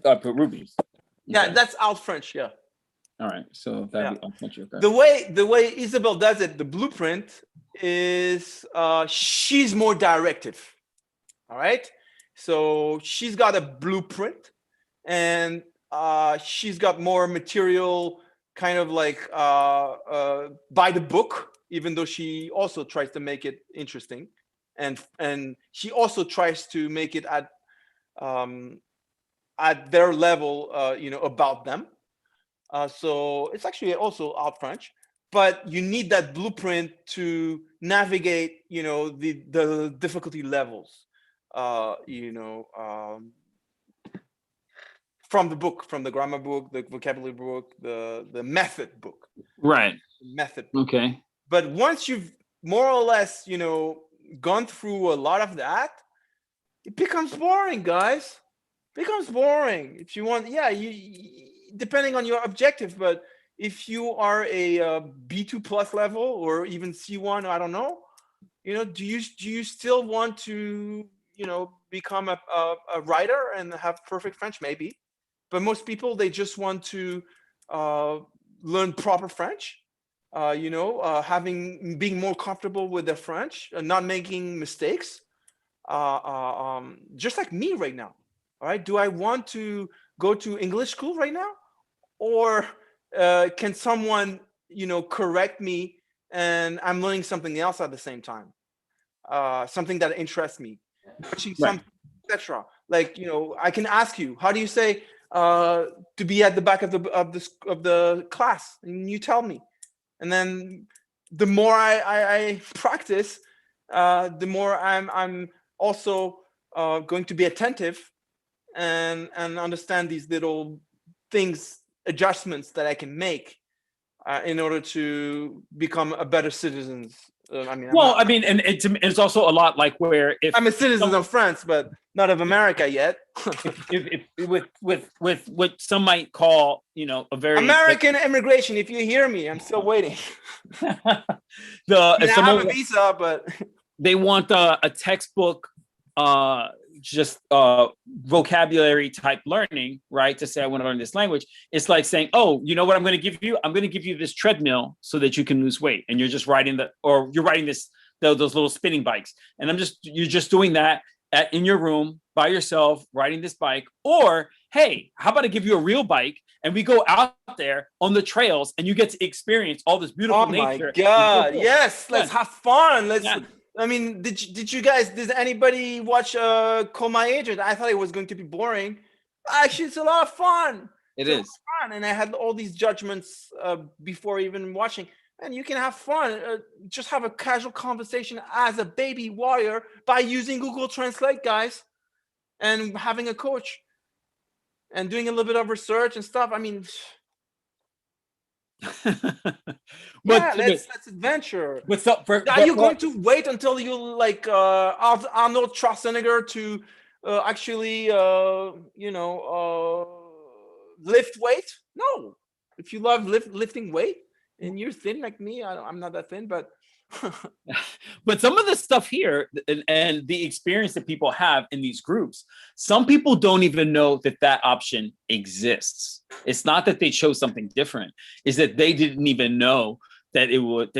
put rubies. Okay. Yeah, that's Alt French. Yeah. All right. So that'd be Alt French. Okay. The way Isabel does it, the blueprint is she's more directive. All right. So she's got a blueprint, and she's got more material, kind of like by the book, even though she also tries to make it interesting, and she also tries to make it at their level, about them. So it's actually also out French, but you need that blueprint to navigate, the difficulty levels, from the book, from the grammar book, the vocabulary book, the method book, Right. method book. Okay. But once you've more or less, gone through a lot of that, it becomes boring, guys. Becomes boring. If you want, yeah, you depending on your objective, but if you are a B2 plus level or even C1, I don't know, do you still want to, become a writer and have perfect French? Maybe, but most people, they just want to learn proper French. Being more comfortable with their French, not making mistakes. Just like me right now. All right. Do I want to go to English school right now, or can someone, correct me, and I'm learning something else at the same time, something that interests me, watching Right. something, etc. Like, I can ask you, how do you say to be at the back of the class, and you tell me, and then the more I practice, the more I'm also going to be attentive and understand these little things, adjustments that I can make in order to become a better citizen. And it's also a lot like where if I'm a citizen of France, but not of America yet. if with what some might call, a very American immigration. If you hear me, I'm still waiting. I I have a visa, but they want a textbook vocabulary type learning, right? To say, I want to learn this language. It's like saying, oh, you know what I'm going to give you? I'm going to give you this treadmill so that you can lose weight. And you're just riding those little spinning bikes. And you're just doing that in your room by yourself, riding this bike. Or, hey, how about I give you a real bike and we go out there on the trails and you get to experience all this beautiful nature. Oh my God. Yes. Let's have fun. Yeah. I mean, did anybody watch Call My Agent? I thought it was going to be boring. Actually, it's a lot of fun. It is fun. And I had all these judgments before even watching. And you can have fun. Just have a casual conversation as a baby warrior by using Google Translate, guys, and having a coach and doing a little bit of research and stuff. I mean, let's adventure. Are you going to wait until you like Arnold Schwarzenegger to actually lift weight? No. If you love lifting weight and you're thin like me, I'm not that thin, but but some of the stuff here and the experience that people have in these groups, some people don't even know that option exists. It's not that they chose something different, is that they didn't even know that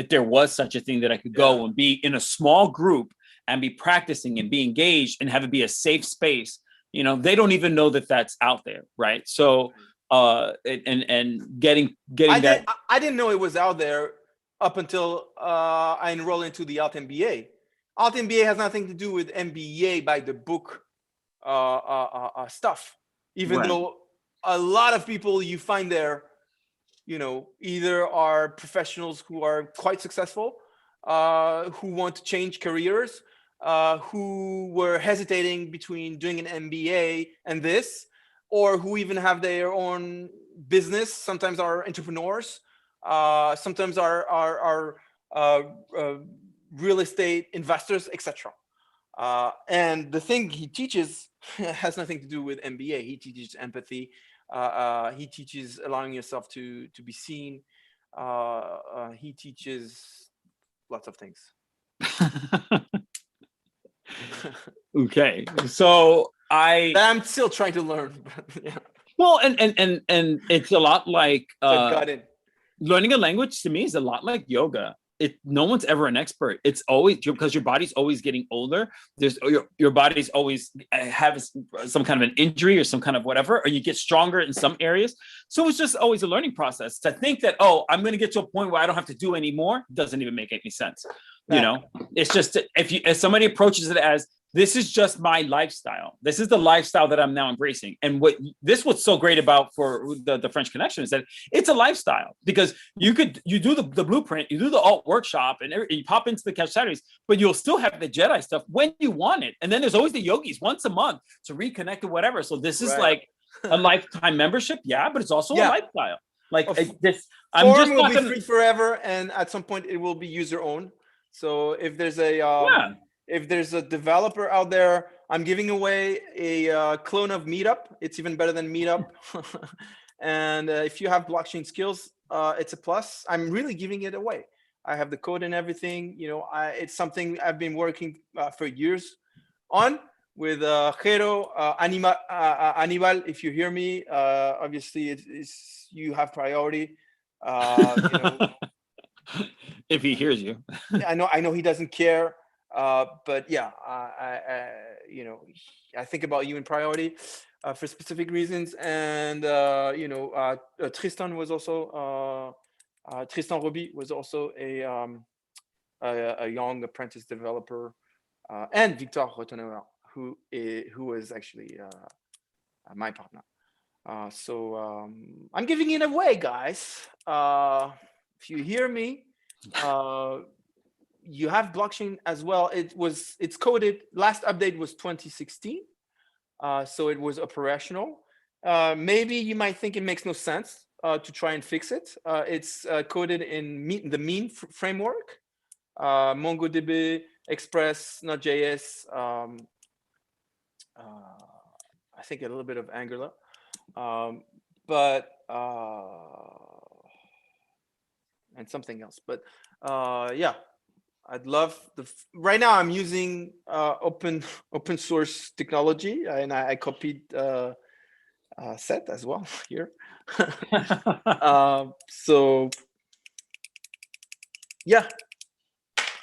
there was such a thing, that I could go and be in a small group and be practicing and be engaged and have it be a safe space. They don't even know that that's out there, right? So and getting I didn't know it was out there up until I enrolled into the Alt MBA. Alt MBA has nothing to do with MBA by the book stuff, even though a lot of people you find there, either are professionals who are quite successful, who want to change careers, who were hesitating between doing an MBA and this, or who even have their own business. Sometimes are entrepreneurs. Sometimes are real estate investors, etc. And the thing he teaches has nothing to do with MBA. He teaches empathy. He teaches allowing yourself to be seen. He teaches lots of things. Okay, so I'm still trying to learn. Yeah. Well, and it's a lot like got it. Learning a language to me is a lot like yoga. no one's ever an expert. It's always because your body's always getting older. There's your body's always have some kind of an injury or some kind of whatever, or you get stronger in some areas. So it's just always a learning process. To think that, oh, I'm going to get to a point where I don't have to do anymore doesn't even make any sense. You know, it's just if somebody approaches it as, this is just my lifestyle. This is the lifestyle that I'm now embracing. And what's so great about for the French Connection is that it's a lifestyle, because you do the blueprint, you do the alt workshop, and you pop into the Casual Saturdays, but you'll still have the Jedi stuff when you want it. And then there's always the yogis once a month to reconnect or whatever. So this is like a lifetime membership. Yeah, but it's also a lifestyle. Like this, I'm just will be free forever. And at some point it will be user owned. So if there's if there's a developer out there, I'm giving away a clone of Meetup. It's even better than Meetup. And if you have blockchain skills, it's a plus. I'm really giving it away. I have the code and everything. You know, it's something I've been working for years on with Jero, Anibal. If you hear me, obviously you have priority. You know, if he hears you. I know he doesn't care. But yeah, you know, I think about you in priority for specific reasons. And you know, Tristan was also Tristan Roby was also a young apprentice developer, and Victor Rotenauer, who is actually my partner. So I'm giving it away, guys. If you hear me, you have blockchain as well. It's coded. Last update was 2016, so it was operational. Maybe you might think it makes no sense to try and fix it. It's coded in the mean framework, MongoDB, Express, Node.js. I think a little bit of Angular, but and something else. But yeah. I'd love right now I'm using open source technology, and I copied Set as well here. So yeah,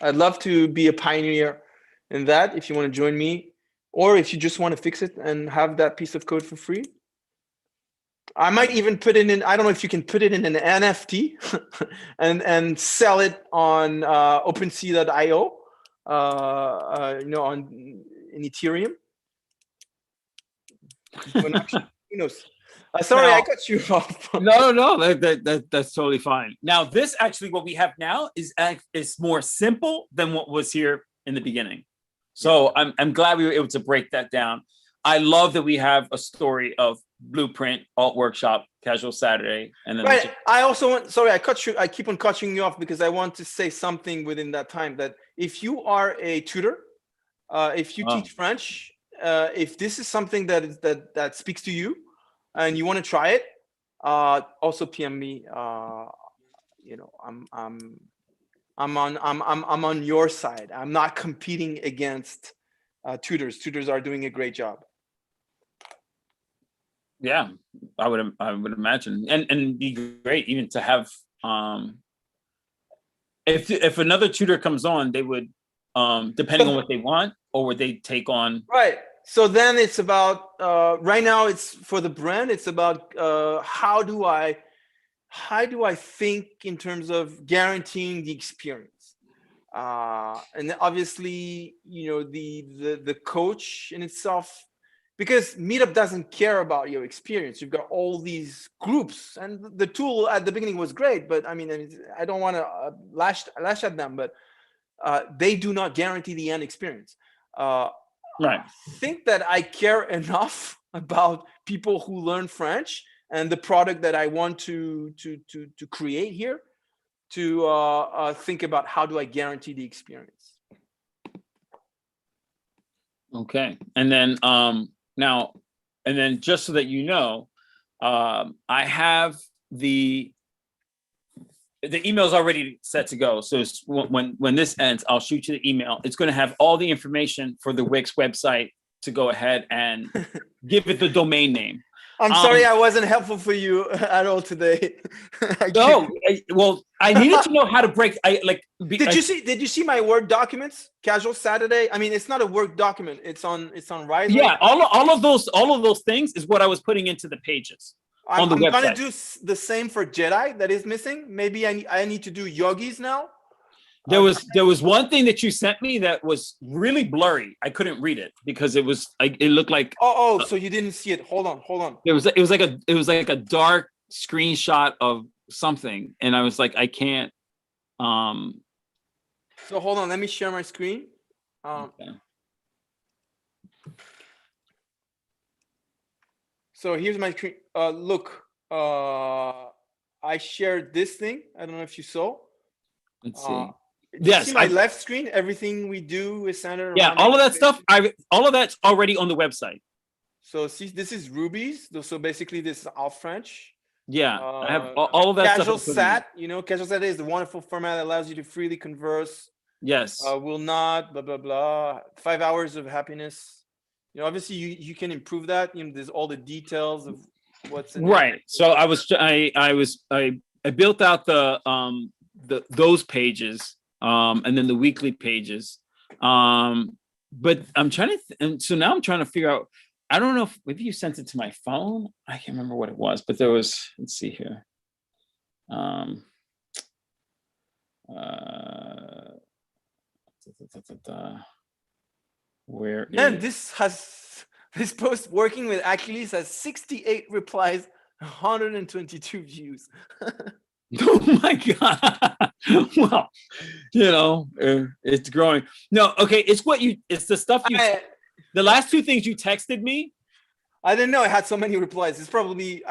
I'd love to be a pioneer in that. If you want to join me, or if you just want to fix it and have that piece of code for free, I might even put it in. I don't know if you can put it in an NFT and sell it on OpenSea.io, you know, in Ethereum. Who knows? Sorry, I cut you off. No, that's totally fine. Now, this actually, what we have now is more simple than what was here in the beginning. So I'm glad we were able to break that down. I love that we have a story of blueprint, alt workshop, Casual Saturday, and then right. I also want. Sorry, I cut you. I keep on cutting you off because I want to say something within that time. That if you are a tutor, if you teach French, if this is something that speaks to you, and you want to try it, also PM me. You know, I'm on your side. I'm not competing against tutors. Tutors are doing a great job. Yeah, I would imagine, and it'd be great even to have. If another tutor comes on, they would, depending on what they want, or would they take on? Right. So then it's about right now. It's for the brand. It's about how do I think in terms of guaranteeing the experience, and obviously, you know, the coach in itself. Because Meetup doesn't care about your experience. You've got all these groups, and the tool at the beginning was great, but I mean, I don't want to lash at them, but they do not guarantee the end experience. Right. I think that I care enough about people who learn French and the product that I want to create here to think about how do I guarantee the experience. Okay, and then now, and then just so that you know, I have the email's already set to go. So when this ends, I'll shoot you the email. It's going to have all the information for the Wix website to go ahead and give it the domain name. I'm sorry I wasn't helpful for you at all today. No, well, I needed to know how to break. Did you see my Word documents? Casual Saturday. I mean, it's not a work document. It's on Rise. Yeah, all of those things is what I was putting into the pages on the I'm website. gonna do the same for Jedi. That is missing. Maybe I need to do yogis now. There was one thing that you sent me that was really blurry. I couldn't read it because it was like it looked like. So you didn't see it. Hold on. It was like a dark screenshot of something, and I was like, I can't. So hold on. Let me share my screen. Okay. So here's my screen. Look, I shared this thing. I don't know if you saw. Let's see. Yes, see my left screen. Everything we do is centered. Yeah, all of that stuff. All of that's already on the website. So see, this is Ruby's. So basically, this is all French. Yeah, I have all of that Casual stuff. Sat. Casual Sat is the wonderful format that allows you to freely converse. Yes. Will not blah blah blah. 5 hours of happiness. Obviously you can improve that. There's all the details of what's in right. it. So I built out those pages, and then the weekly pages. But I'm trying to, so now I'm trying to figure out. I don't know if maybe you sent it to my phone. I can't remember what it was, but there was. Let's see here. Where? Man, this post working with Achilles has 68 replies, 122 views. Oh my God. Well, it's growing. No, okay. It's the stuff the last two things you texted me. I didn't know I had so many replies. It's probably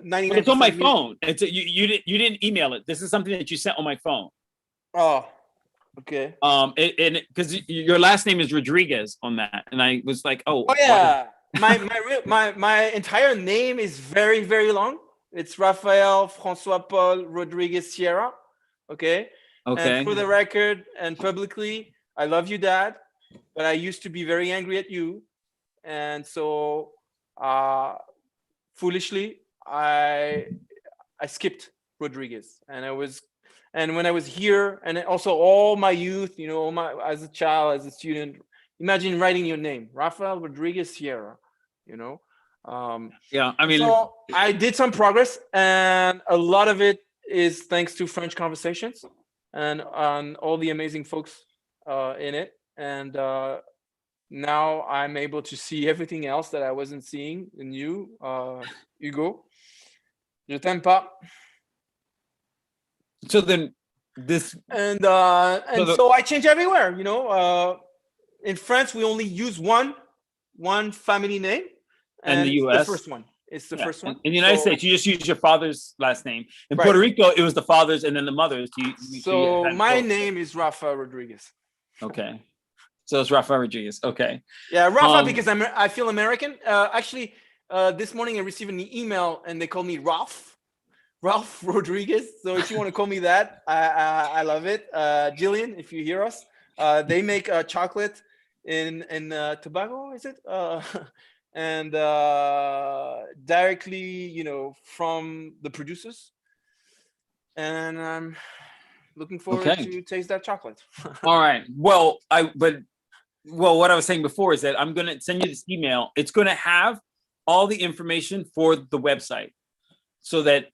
99%. It's on my phone. You didn't email it. This is something that you sent on my phone. Oh, okay. Because your last name is Rodriguez on that, and I was like, oh yeah. my entire name is very, very long. It's Raphael Francois Paul Rodriguez Sierra. Okay. And for the record and publicly, I love you, Dad, but I used to be very angry at you, and so foolishly I skipped Rodriguez, and when I was here, and also all my youth, as a child, as a student, imagine writing your name, Rafael Rodriguez Sierra, Yeah, I mean, so I did some progress, and a lot of it is thanks to French Conversations and all the amazing folks in it. And now I'm able to see everything else that I wasn't seeing in you, Hugo. Je t'aime pas. So then this so I change everywhere. In France we only use one family name, and the US, the first one. It's the first one. In the United States, you just use your father's last name. In Puerto Rico, it was the father's and then the mother's. So my name is Rafa Rodriguez. Okay. So it's Rafa Rodriguez. Okay. Yeah, Rafa, because I feel American. Actually, this morning I received an email and they called me Ralph Rodriguez. So if you want to call me that, I love it. Jillian, if you hear us, they make chocolate in Tobago, is it? And directly, from the producers. And I'm looking forward to taste that chocolate. All right. Well, what I was saying before is that I'm going to send you this email. It's going to have all the information for the website, so that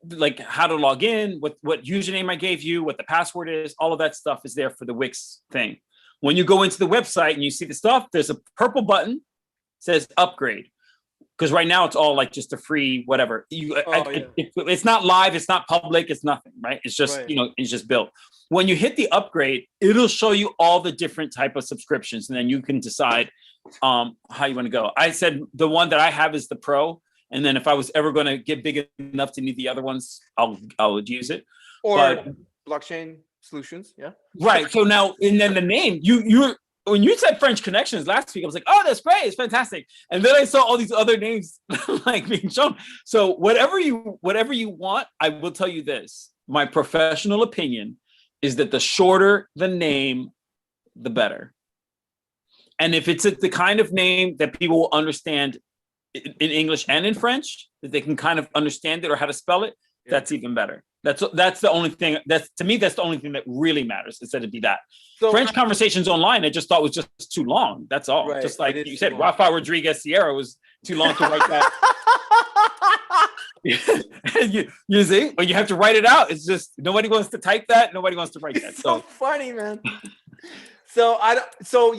like how to log in, what username I gave you, what the password is, all of that stuff is there for the Wix thing. When you go into the website and you see the stuff, there's a purple button, says upgrade. Because right now it's all like just a free whatever. It's not live, it's not public, it's nothing, right? It's just, it's just built. When you hit the upgrade, it'll show you all the different type of subscriptions, and then you can decide how you want to go. I said the one that I have is the Pro, and then if I was ever going to get big enough to need the other ones, I would use it. Or blockchain solutions, yeah. Right. So now, and then the name, you when you said French Connections last week, I was like, oh, that's great, it's fantastic. And then I saw all these other names like being shown. So whatever you want, I will tell you this. My professional opinion is that the shorter the name, the better. And if it's the kind of name that people will understand in English and in French, that they can kind of understand it or how to spell it, that's even better. That's the only thing. That's to me. That's the only thing that really matters. Instead of be that French conversations online, I just thought was just too long. That's all. Right, just like it you is said, too long. Rafa Rodriguez Sierra was too long to write that. you see, when you have to write it out, it's just nobody wants to type that. Nobody wants to write that. It's so funny, man. So So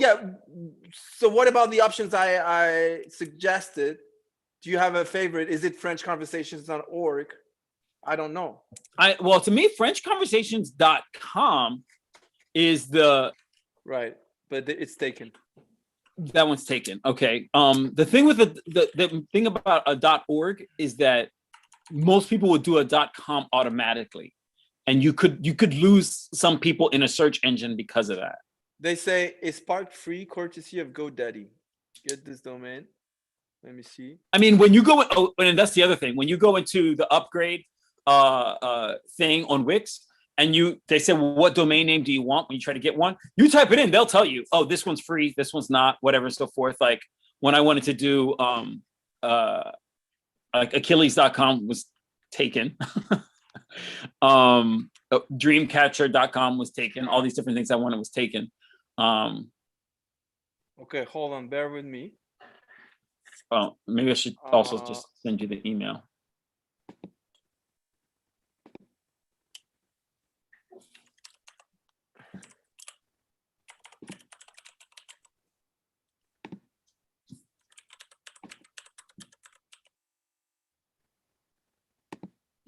what about the options I suggested? Do you have a favorite? Is it FrenchConversations.org? I don't know. Well, to me, FrenchConversations.com is the right, but it's taken. That one's taken. Okay. The thing with the thing about a .org is that most people would do a .com automatically, and you could lose some people in a search engine because of that. They say it's part free, courtesy of GoDaddy. Get this domain. Let me see. I mean, when you go, and that's the other thing. When you go into the upgrade thing on Wix, and they say, well, what domain name do you want when you try to get one? You type it in, they'll tell you, oh, this one's free, this one's not, whatever, so forth. Like when I wanted to do like Achilles.com was taken. Dreamcatcher.com was taken. All these different things I wanted was taken. Okay, hold on, bear with me. Well, maybe I should also just send you the email.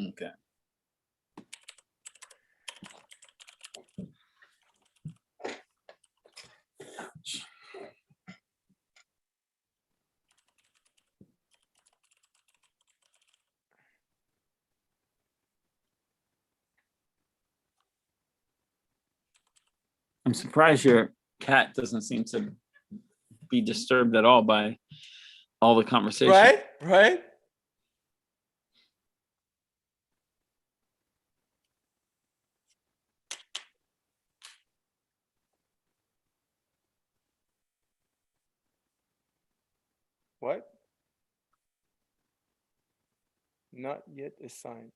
Okay. I'm surprised your cat doesn't seem to be disturbed at all by all the conversation. Right? What? Not yet assigned.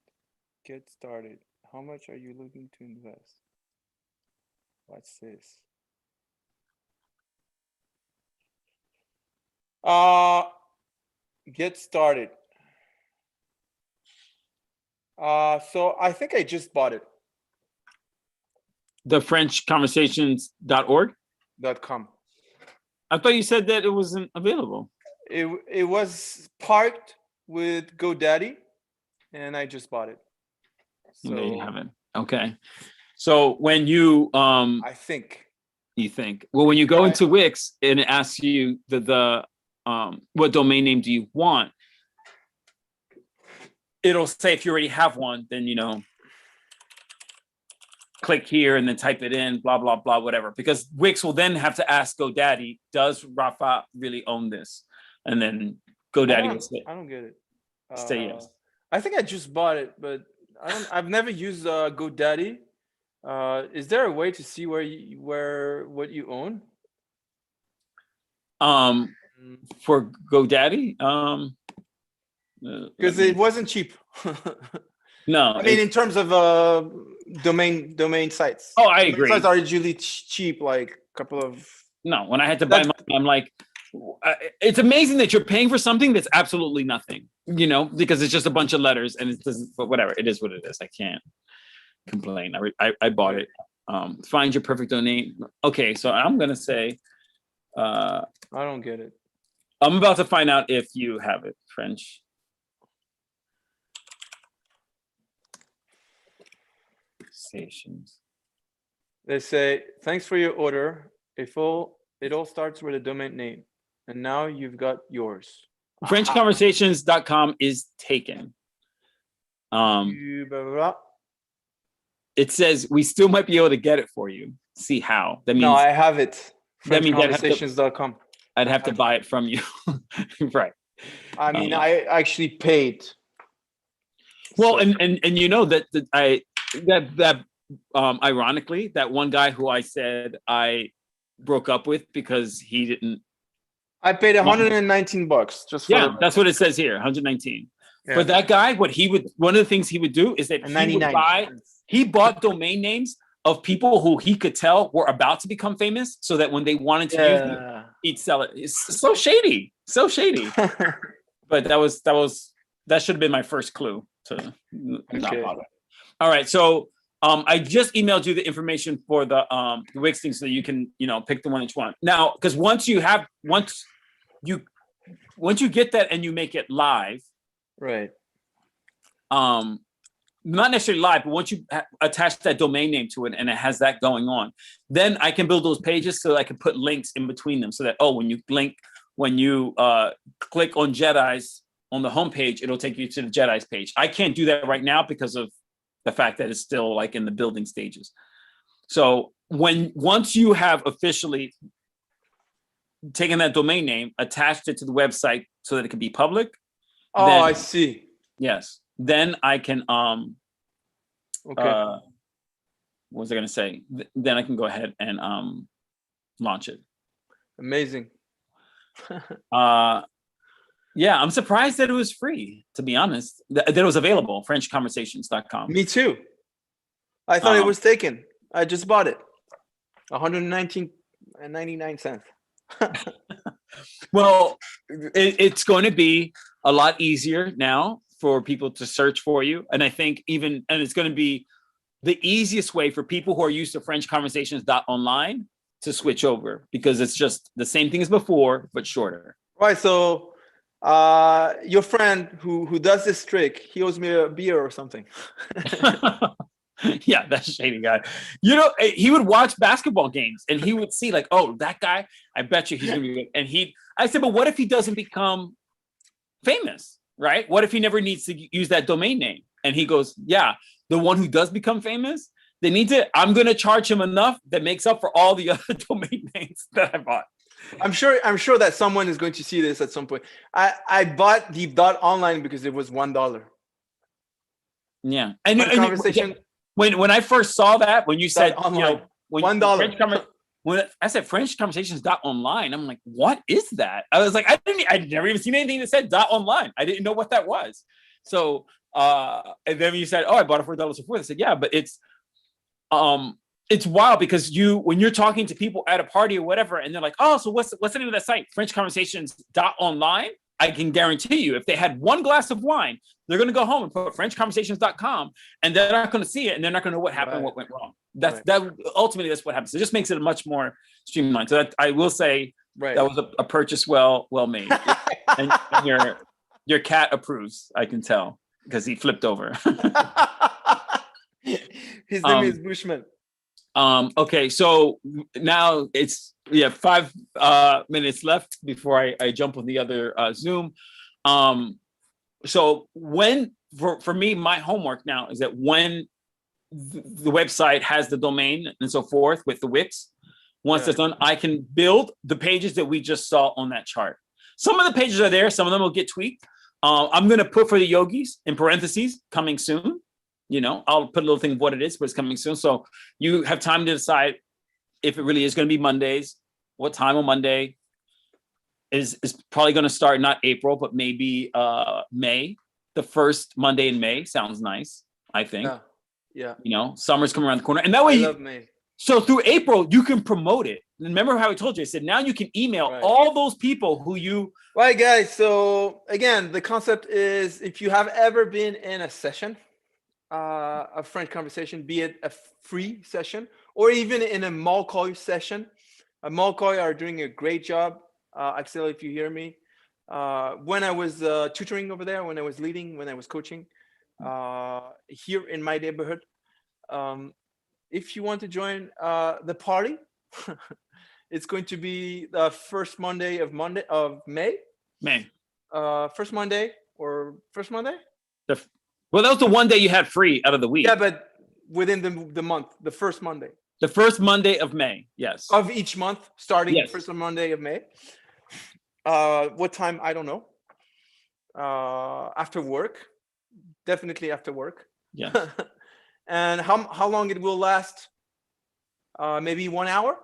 Get started. How much are you looking to invest? What's this? Get started. So I think I just bought it. The FrenchConversations.org? .com. I thought you said that it wasn't available. It was parked with GoDaddy, and I just bought it. So there you have it. Okay. So when you I think. You think. Well, when you go into Wix and it asks you the what domain name do you want, it'll say if you already have one, then click here and then type it in, blah, blah, blah, whatever. Because Wix will then have to ask GoDaddy, does Rafa really own this? And then GoDaddy will say, I don't get it. Say yes. I think I just bought it, but I've never used GoDaddy. Is there a way to see what you own? For GoDaddy? Because it wasn't cheap. No. I mean, in terms of domain sites. Oh, I agree. Sites are usually cheap, like a couple of. No, when I had to buy mine, I'm like, it's amazing that you're paying for something that's absolutely nothing, because it's just a bunch of letters and it doesn't, but whatever, it is what it is. I can't complain. I bought it. Find your perfect domain. Okay, so I'm going to say. I don't get it. I'm about to find out if you have it, French. Stations. They say, thanks for your order. It all starts with a domain name. And now you've got yours. FrenchConversations.com is taken. It says we still might be able to get it for you. See how. That means no, I have it. That means FrenchConversations.com. I'd have to buy it from you. Right. I mean, I actually paid. Well, so. and that ironically, that one guy who I said I broke up with because he didn't I paid $119 just for Yeah, that's what it says here, 119. Yeah. But that guy, one of the things he would do is that And he would 99. he bought domain names of people who he could tell were about to become famous, so that when they wanted to use them, Yeah. he'd sell it. It's so shady, so shady. But that should have been my first clue to not Okay. bother. All right, so I just emailed you the information for the Wix thing, so that you can pick the one that you want. Now, because once you get that and you make it live, Right. not necessarily live, but once you attach that domain name to it and it has that going on, then I can build those pages so that I can put links in between them, so that when you click on Jedi's on the homepage, it'll take you to the Jedi's page. I can't do that right now because of the fact that it's still like in the building stages. So once you have officially taken that domain name, attached it to the website so that it can be public. Oh, then, I see. Yes. Then I can Okay. what was I gonna say? Then I can go ahead and launch it. Amazing. Yeah, I'm surprised that it was free, to be honest. That it was available, FrenchConversations.com. Me too. I thought it was taken. I just bought it. $119.99. Well, it's going to be a lot easier now for people to search for you. And I think it's going to be the easiest way for people who are used to FrenchConversations.online to switch over, because it's just the same thing as before, but shorter. Right. So your friend who does this trick, he owes me a beer or something. Yeah, that's a shady guy. He would watch basketball games and he would see like, oh, that guy, I bet you he's gonna be good. And I said, but what if he doesn't become famous, right? What if he never needs to use that domain name? And he goes, yeah, the one who does become famous, I'm gonna charge him enough that makes up for all the other domain names that I bought. I'm sure that someone is going to see this at some point. I bought the .online because it was $1. Yeah. Conversation. When I first saw that, when you said online, when $1. When I said FrenchConversations.online, I'm like, what is that? I was like, I'd never even seen anything that said .online. I didn't know what that was. So and then you said, oh, I bought it for $1.04. I said, yeah, but it's wild, because when you're talking to people at a party or whatever, and they're like, oh, so what's the name of that site? FrenchConversations.online. I can guarantee you, if they had one glass of wine, they're going to go home and put FrenchConversations.com, and they're not going to see it, and they're not going to know what happened, Right. what went wrong. Ultimately, that's what happens. It just makes it much more streamlined. So I will say Right. that was a purchase well made, and your cat approves. I can tell because he flipped over. His name is Bushman. Okay, so now we have 5 minutes left before I jump on the other Zoom. So for me, my homework now is that when the website has the domain and so forth with the Wix, once it's done, I can build the pages that we just saw on that chart. Some of the pages are there, some of them will get tweaked. I'm going to put for the yogis in parentheses, coming soon. I'll put a little thing of what it is, but it's coming soon. So you have time to decide if it really is going to be Mondays, what time on Monday is probably going to start, not April, but maybe May. The first Monday in May sounds nice, I think. Yeah. Summer's coming around the corner. And that way, I love May. So through April, you can promote it. Remember how I told you? I said, now you can email all those people who you... Right, guys. So again, the concept is, if you have ever been in a session, a French conversation, be it a free session or even in a Malkoy session. Malkoy are doing a great job. Axel, if you hear me, when I was tutoring over there, when I was leading, when I was coaching here in my neighborhood, if you want to join the party, it's going to be the first Monday of May. First Monday. Well, that was the one day you had free out of the week. Yeah, but within the month, the first Monday. The first Monday of May, yes. Of each month, starting the first Monday of May. What time? I don't know. After work. Definitely after work. Yeah. And how long it will last? Maybe 1 hour.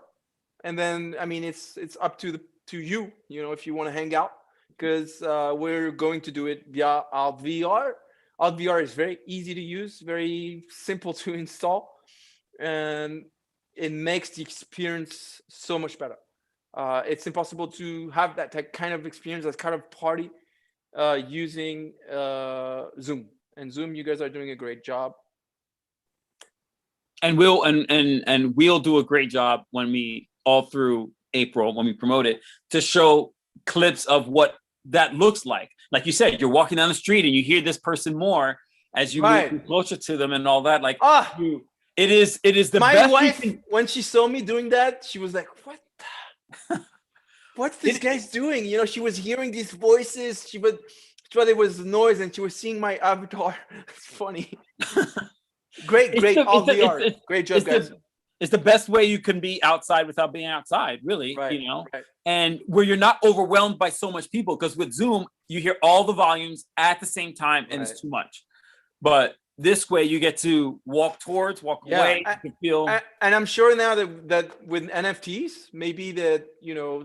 And then, I mean, it's up to to you, if you want to hang out, because we're going to do it via Alt VR. Alt VR is very easy to use, very simple to install, and it makes the experience so much better. It's impossible to have that kind of experience, that kind of party, using Zoom. And Zoom, you guys are doing a great job. And we'll do a great job when we all through April, when we promote it, to show clips of what that looks like. Like you said, you're walking down the street and you hear this person more as you move closer to them and all that. Like it is the my best. My wife, when she saw me doing that, she was like, what's this guy's doing? She was hearing these voices. She thought it was noise, and she was seeing my avatar. It's funny. Great VR. Great job, guys. It's the best way you can be outside without being outside, really, right. And where you're not overwhelmed by so much people, because with Zoom, you hear all the volumes at the same time and it's too much. But this way you get to walk away, you feel. And I'm sure now that with NFTs, maybe that,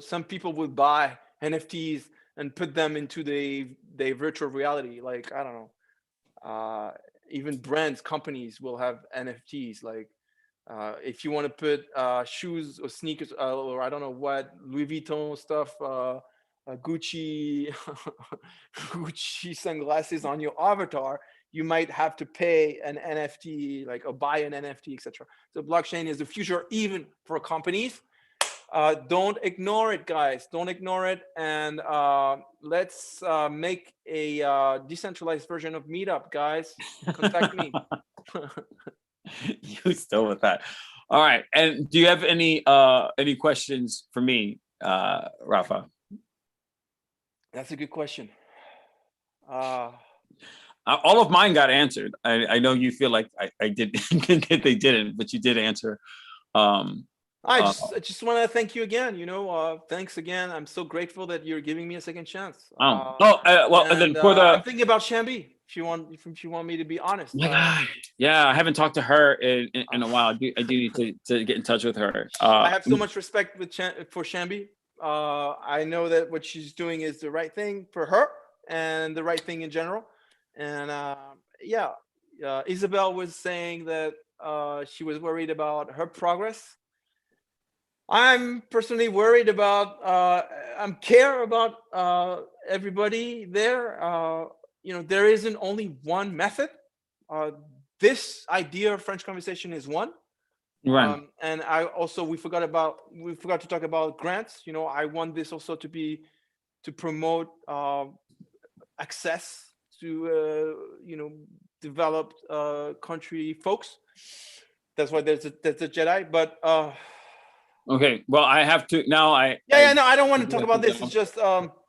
some people would buy NFTs and put them into the virtual reality. Like, I don't know, even brands, companies will have NFTs. Like, if you want to put shoes or sneakers or I don't know what, Louis Vuitton stuff, Gucci Gucci sunglasses on your avatar, you might have to pay an NFT, like, or buy an NFT, etc. So blockchain is the future, even for companies. Don't ignore it, guys. Don't ignore it. And let's make a decentralized version of Meetup, guys. Contact me. You still with that? All right. And do you have any questions for me, Rafa? That's a good question. All of mine got answered. I know you feel like I did. They didn't, but you did answer. I just want to thank you again. Thanks again. I'm so grateful that you're giving me a second chance. Well, and then for I'm thinking about Shambi. If you want me to be honest. Yeah, I haven't talked to her in a while. I do need to get in touch with her. I have so much respect for Shambi. I know that what she's doing is the right thing for her and the right thing in general. And Isabel was saying that she was worried about her progress. I'm personally worried about, care about everybody there. There isn't only one method. This idea of French conversation is one. Right. And we forgot to talk about grants. I want this also to promote access to developed country folks. That's why there's a Jedi. But okay, well, I have to now. I don't want to talk about this. It's just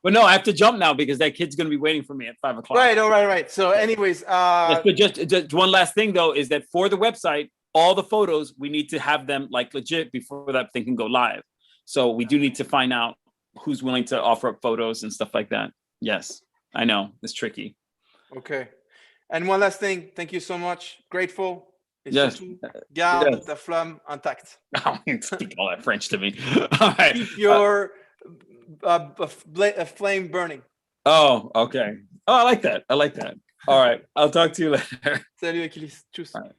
but no, I have to jump now because that kid's going to be waiting for me at 5 o'clock. Right. All right. So anyways, yes, but just one last thing though is that for the website, all the photos, we need to have them like legit before that thing can go live. So we do need to find out who's willing to offer up photos and stuff like that. Yes, I know it's tricky. Okay. And one last thing. Thank you so much. Grateful. Et yes. surtout, garde ta flamme intacte. Speak all that French to me. All right. Keep your flame burning. Oh, okay. Oh, I like that. All right. I'll talk to you later. Salut, Achilles. Tchuss. All right.